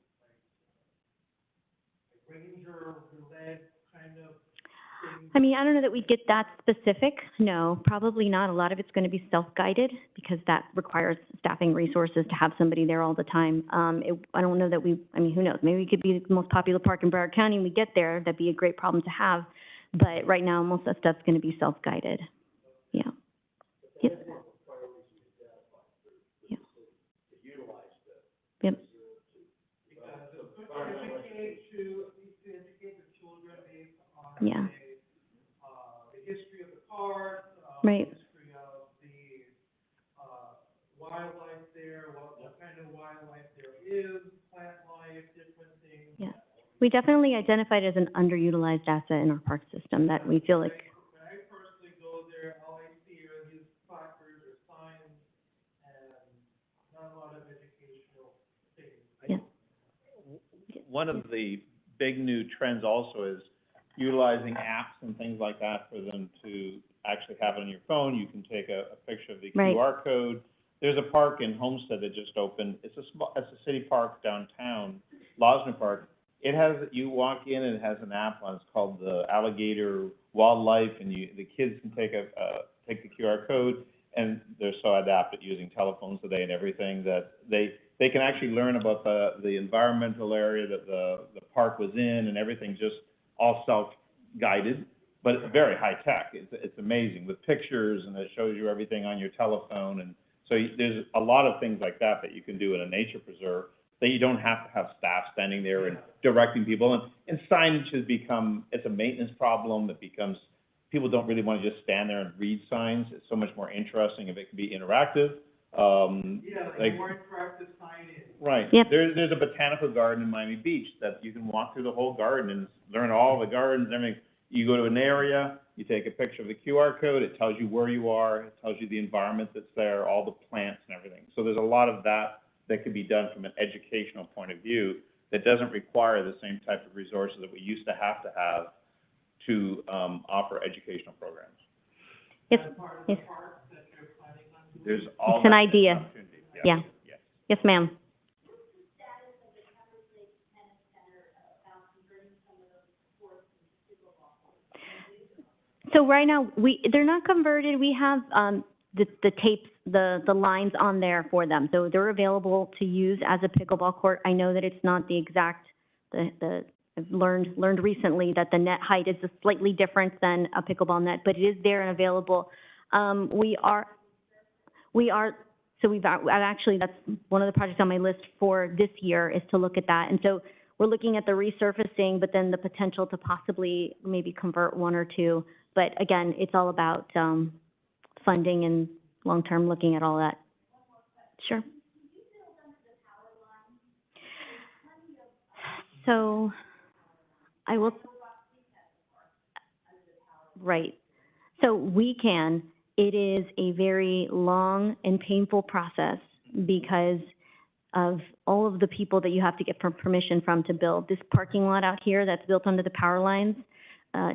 Like ranger-led kind of thing? I mean, I don't know that we'd get that specific. No, probably not. A lot of it's going to be self-guided because that requires staffing resources to have somebody there all the time. I don't know that I mean, who knows? Maybe we could be the most popular park in Broward County and we get there. That'd be a great problem to have. But right now, most of that stuff's going to be self-guided. Yeah. Yep. Yeah. Yep. To educate the children based on Yeah. the history of the park, Right. the history of the wildlife there, what kind of wildlife there is, plant life, different things. Yeah. We definitely identified it as an underutilized asset in our park system that we feel like. When I personally go there, all I see are these placards or signs and not a lot of educational things. Yeah. One of the big new trends also is utilizing apps and things like that for them to actually have it on your phone. You can take a picture of the Right. QR code. There's a park in Homestead that just opened. It's a city park downtown, Losner Park. It has, you walk in and it has an app on, it's called the Alligator Wildlife, and the kids can take the QR code, and they're so adept at using telephones today and everything that they can actually learn about the environmental area that the park was in, and everything just all self-guided, but it's very high-tech. It's amazing with pictures, and it shows you everything on your telephone, and so there's a lot of things like that you can do in a nature preserve that you don't have to have staff standing there and directing people. And signage has become, it's a maintenance problem. It becomes, people don't really want to just stand there and read signs. It's so much more interesting if it can be interactive. Like more interactive signage. Right. Yep. There's a botanical garden in Miami Beach that you can walk through the whole garden and learn all the gardens and everything. You go to an area, you take a picture of the QR code, it tells you where you are, it tells you the environment that's there, all the plants and everything. So there's a lot of that could be done from an educational point of view that doesn't require the same type of resources that we used to have to offer educational programs. Yes. Yes. There's all It's an that idea. opportunity. Yes. Yeah. Yes. Yes, ma'am. So right now, they're not converted. We have the tapes, the lines on there for them. So they're available to use as a pickleball court. I know that it's not the exact, I've learned recently that the net height is slightly different than a pickleball net, but it is there and available. So I've actually, that's one of the projects on my list for this year is to look at that. And so we're looking at the resurfacing, but then the potential to possibly maybe convert one or two. But again, it's all about funding and long-term looking at all that. Sure. So I will, right. So we can. It is a very long and painful process because of all of the people that you have to get permission from to build. This parking lot out here that's built under the power lines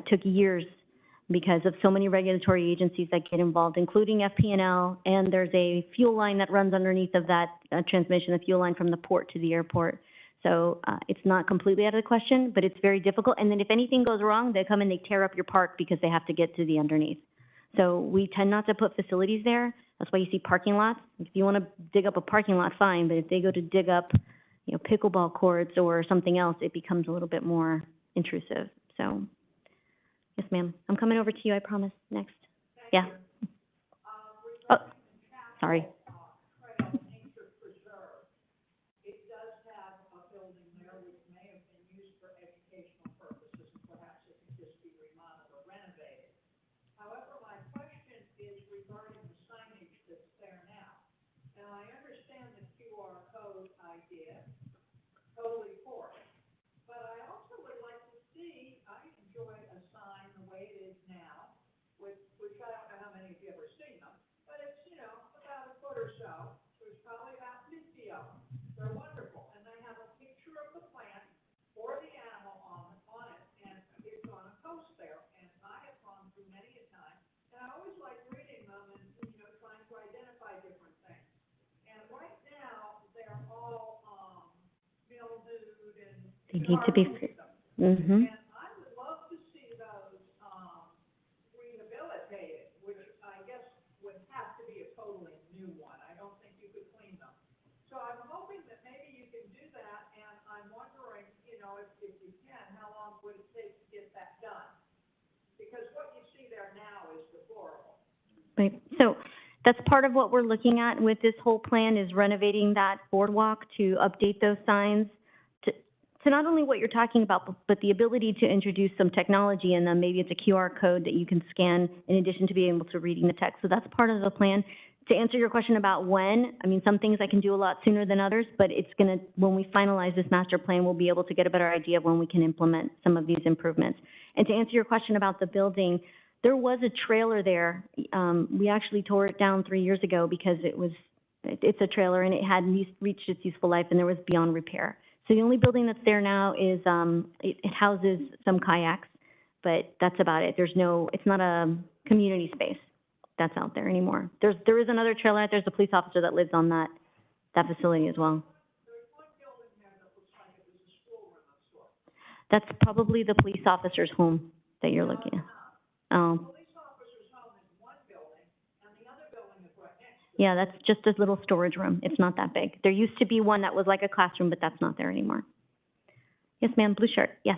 took years because of so many regulatory agencies that get involved, including FP&L, and there's a fuel line that runs underneath of that transmission, the fuel line from the port to the airport. So it's not completely out of the question, but it's very difficult. And then if anything goes wrong, they come and they tear up your park because they have to get to the underneath. So we tend not to put facilities there. That's why you see parking lots. If you want to dig up a parking lot, fine, but if they go to dig up, you know, pickleball courts or something else, it becomes a little bit more intrusive. So, yes, ma'am. I'm coming over to you, I promise. Next. Yeah. Oh, sorry. They need to be. Mm-hmm. Right. So that's part of what we're looking at with this whole plan is renovating that boardwalk to update those signs to not only what you're talking about, but the ability to introduce some technology in them. Maybe it's a QR code that you can scan in addition to being able to reading the text. So that's part of the plan. To answer your question about when, I mean, some things I can do a lot sooner than others, but it's going to, when we finalize this master plan, we'll be able to get a better idea of when we can implement some of these improvements. And to answer your question about the building, there was a trailer there. We actually tore it down 3 years ago because it's a trailer and it had reached its useful life and there was beyond repair. So the only building that's there now is, it houses some kayaks, but that's about it. It's not a community space that's out there anymore. There is another trailer out there. There's a police officer that lives on that facility as well. That's probably the police officer's home that you're looking at. Yeah, that's just a little storage room. It's not that big. There used to be one that was like a classroom, but that's not there anymore. Yes, ma'am, blue shirt, yes.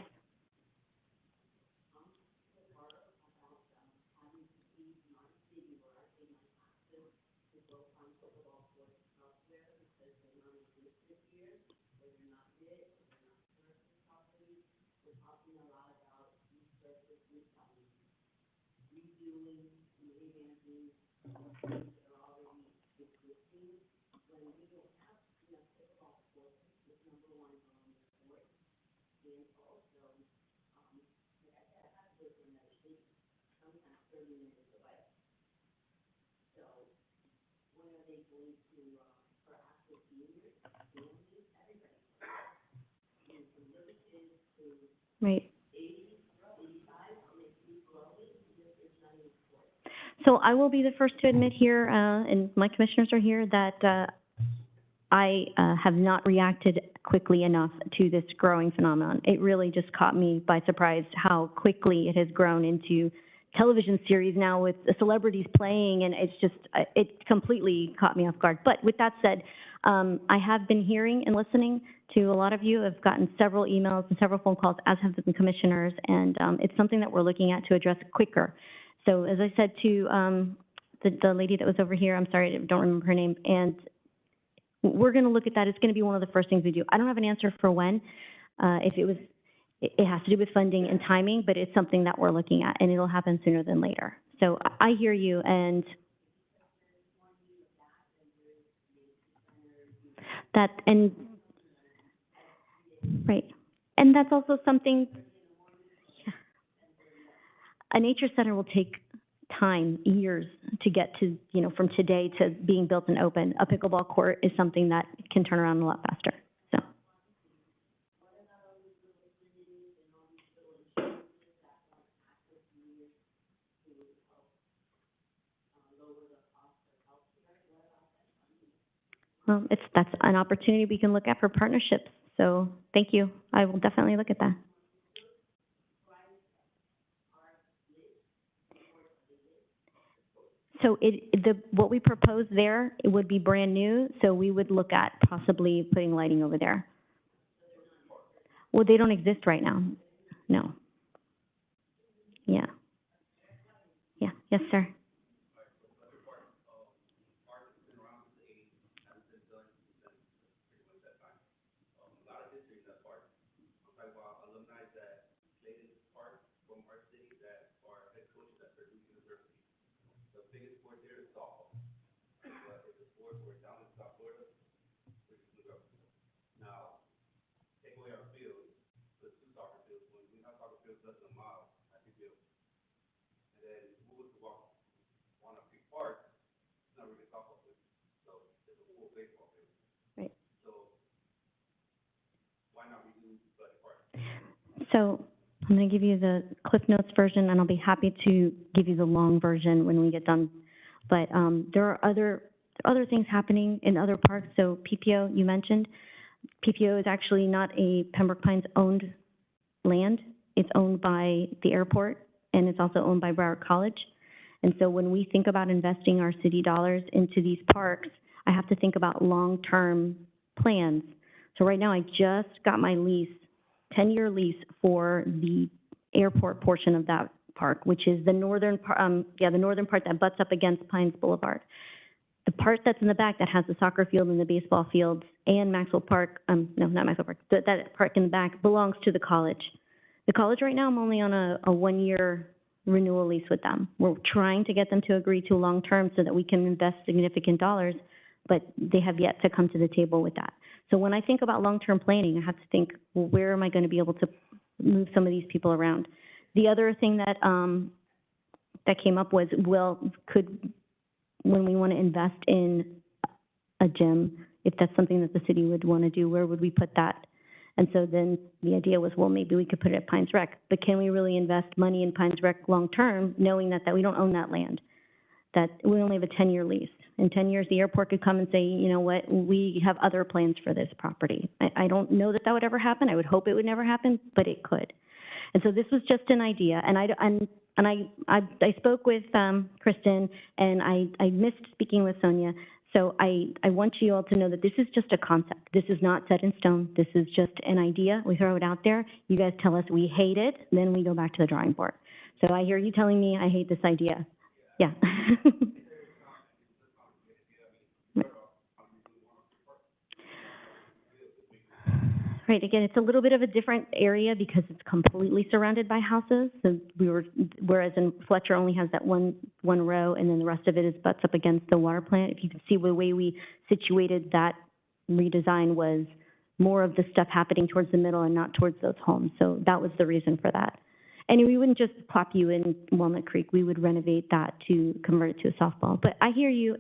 Right. So I will be the first to admit here, and my commissioners are here, that I have not reacted quickly enough to this growing phenomenon. It really just caught me by surprise how quickly it has grown into television series now with the celebrities playing, and it completely caught me off guard. But with that said, I have been hearing and listening to a lot of you. I've gotten several emails and several phone calls, as have the commissioners, and it's something that we're looking at to address quicker. So as I said to the lady that was over here, I'm sorry, I don't remember her name, and we're going to look at that. It's going to be one of the first things we do. I don't have an answer for when. It has to do with funding and timing, but it's something that we're looking at, and it'll happen sooner than later. So I hear you, and right, and that's also something. Yeah. A nature center will take time, years, to get to, from today to being built and open. A pickleball court is something that can turn around a lot faster. So. Well, that's an opportunity we can look at for partnerships. So thank you. I will definitely look at that. So what we propose there, it would be brand new. So we would look at possibly putting lighting over there. Well, they don't exist right now. No. Yeah. Yeah. Yes, sir. Right. So I'm going to give you the Cliff Notes version, and I'll be happy to give you the long version when we get done. But there are other things happening in other parks. So PPO, you mentioned. PPO is actually not a Pembroke Pines owned land. It's owned by the airport, and it's also owned by Broward College. And so when we think about investing our city dollars into these parks, I have to think about long-term plans. So right now I just got my lease, 10-year lease for the airport portion of that park, which is the northern part, the northern part that butts up against Pines Boulevard. The part that's in the back that has the soccer field and the baseball fields and Maxwell Park, no, not Maxwell Park, that park in the back belongs to the college. The college right now, I'm only on a one-year renewal lease with them. We're trying to get them to agree to long-term so that we can invest significant dollars, but they have yet to come to the table with that. So when I think about long-term planning, I have to think, well, where am I going to be able to move some of these people around? The other thing that that came up was, well, when we want to invest in a gym, if that's something that the city would want to do, where would we put that? And so then the idea was, well, maybe we could put it at Pines Rec, but can we really invest money in Pines Rec long-term, knowing that we don't own that land, that we only have a 10-year lease? In 10 years, the airport could come and say, you know what, we have other plans for this property. I don't know that would ever happen. I would hope it would never happen, but it could. And so this was just an idea, and I spoke with Kristen, and I missed speaking with Sonia. So I want you all to know that this is just a concept. This is not set in stone. This is just an idea. We throw it out there. You guys tell us we hate it, then we go back to the drawing board. So I hear you telling me I hate this idea. Yeah. Right, again, it's a little bit of a different area because it's completely surrounded by houses. So whereas in Fletcher only has that one row, and then the rest of it is butts up against the water plant. If you can see the way we situated that redesign was more of the stuff happening towards the middle and not towards those homes. So that was the reason for that. And we wouldn't just plop you in Walnut Creek. We would renovate that to convert it to a softball. But I hear you.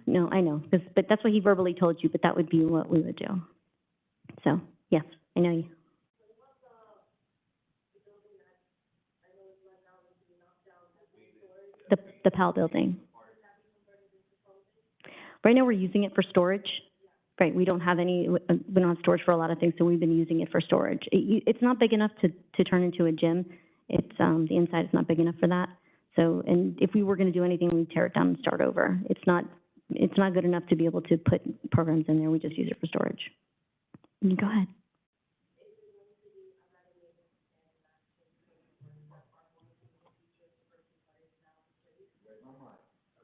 No, I know, but that's what he verbally told you, but that would be what we would do. So, yes, I know you. The PAL building. Right now we're using it for storage. Right, we don't have storage for a lot of things, so we've been using it for storage. It's not big enough to turn into a gym. It's, the inside is not big enough for that. So, and if we were gonna do anything, we'd tear it down and start over. It's not good enough to be able to put programs in there. We just use it for storage. You go ahead.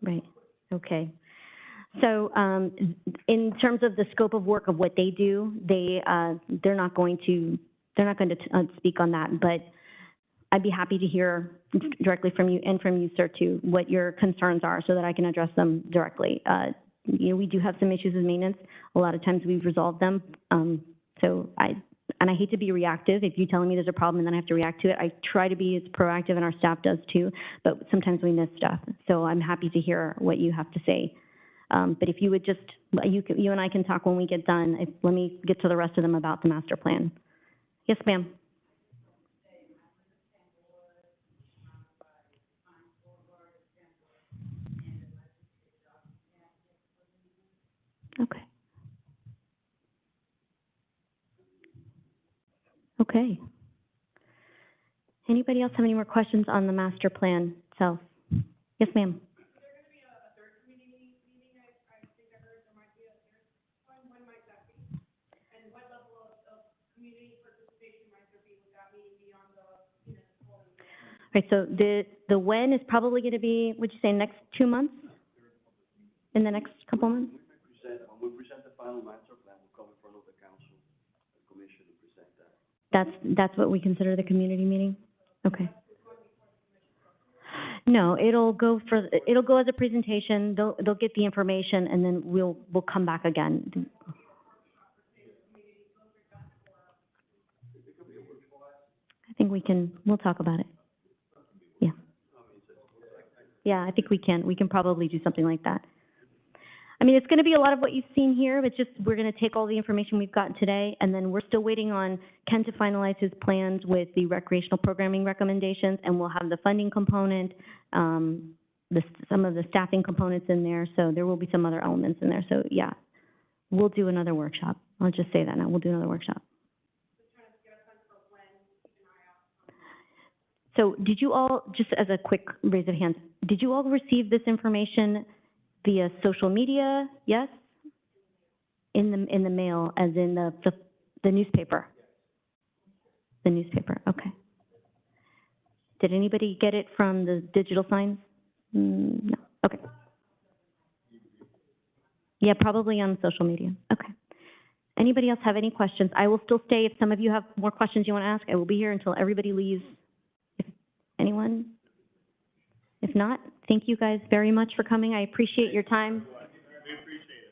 Right, okay. So in terms of the scope of work of what they do, they're not going to speak on that, but I'd be happy to hear directly from you and from you, sir, too, what your concerns are so that I can address them directly. You know, we do have some issues with maintenance. A lot of times we've resolved them. And I hate to be reactive. If you tell me there's a problem and then I have to react to it, I try to be as proactive, and our staff does too, but sometimes we miss stuff. So I'm happy to hear what you have to say. But if you would just, you and I can talk when we get done. Let me get to the rest of them about the master plan. Yes, ma'am. Okay. Okay. Anybody else have any more questions on the master plan itself? Yes, ma'am. Right, so the when is probably going to be, would you say, next 2 months? In the next couple months? When we present the final master plan, we'll come in front of the council, the commission, and present that. That's what we consider the community meeting? Okay. No, it'll go as a presentation, they'll get the information, and then we'll come back again. I think we'll talk about it. Yeah. Yeah, I think we can probably do something like that. I mean, it's going to be a lot of what you've seen here, but just we're going to take all the information we've gotten today, and then we're still waiting on Ken to finalize his plans with the recreational programming recommendations, and we'll have the funding component, some of the staffing components in there, so there will be some other elements in there. So, yeah, we'll do another workshop. I'll just say that now. We'll do another workshop. So did you all, just as a quick raise of hands, did you all receive this information via social media? Yes? In the mail, as in the newspaper? The newspaper, okay. Did anybody get it from the digital signs? No, okay. Yeah, probably on social media, okay. Anybody else have any questions? I will still stay if some of you have more questions you want to ask. I will be here until everybody leaves. If anyone? If not, thank you guys very much for coming. I appreciate your time.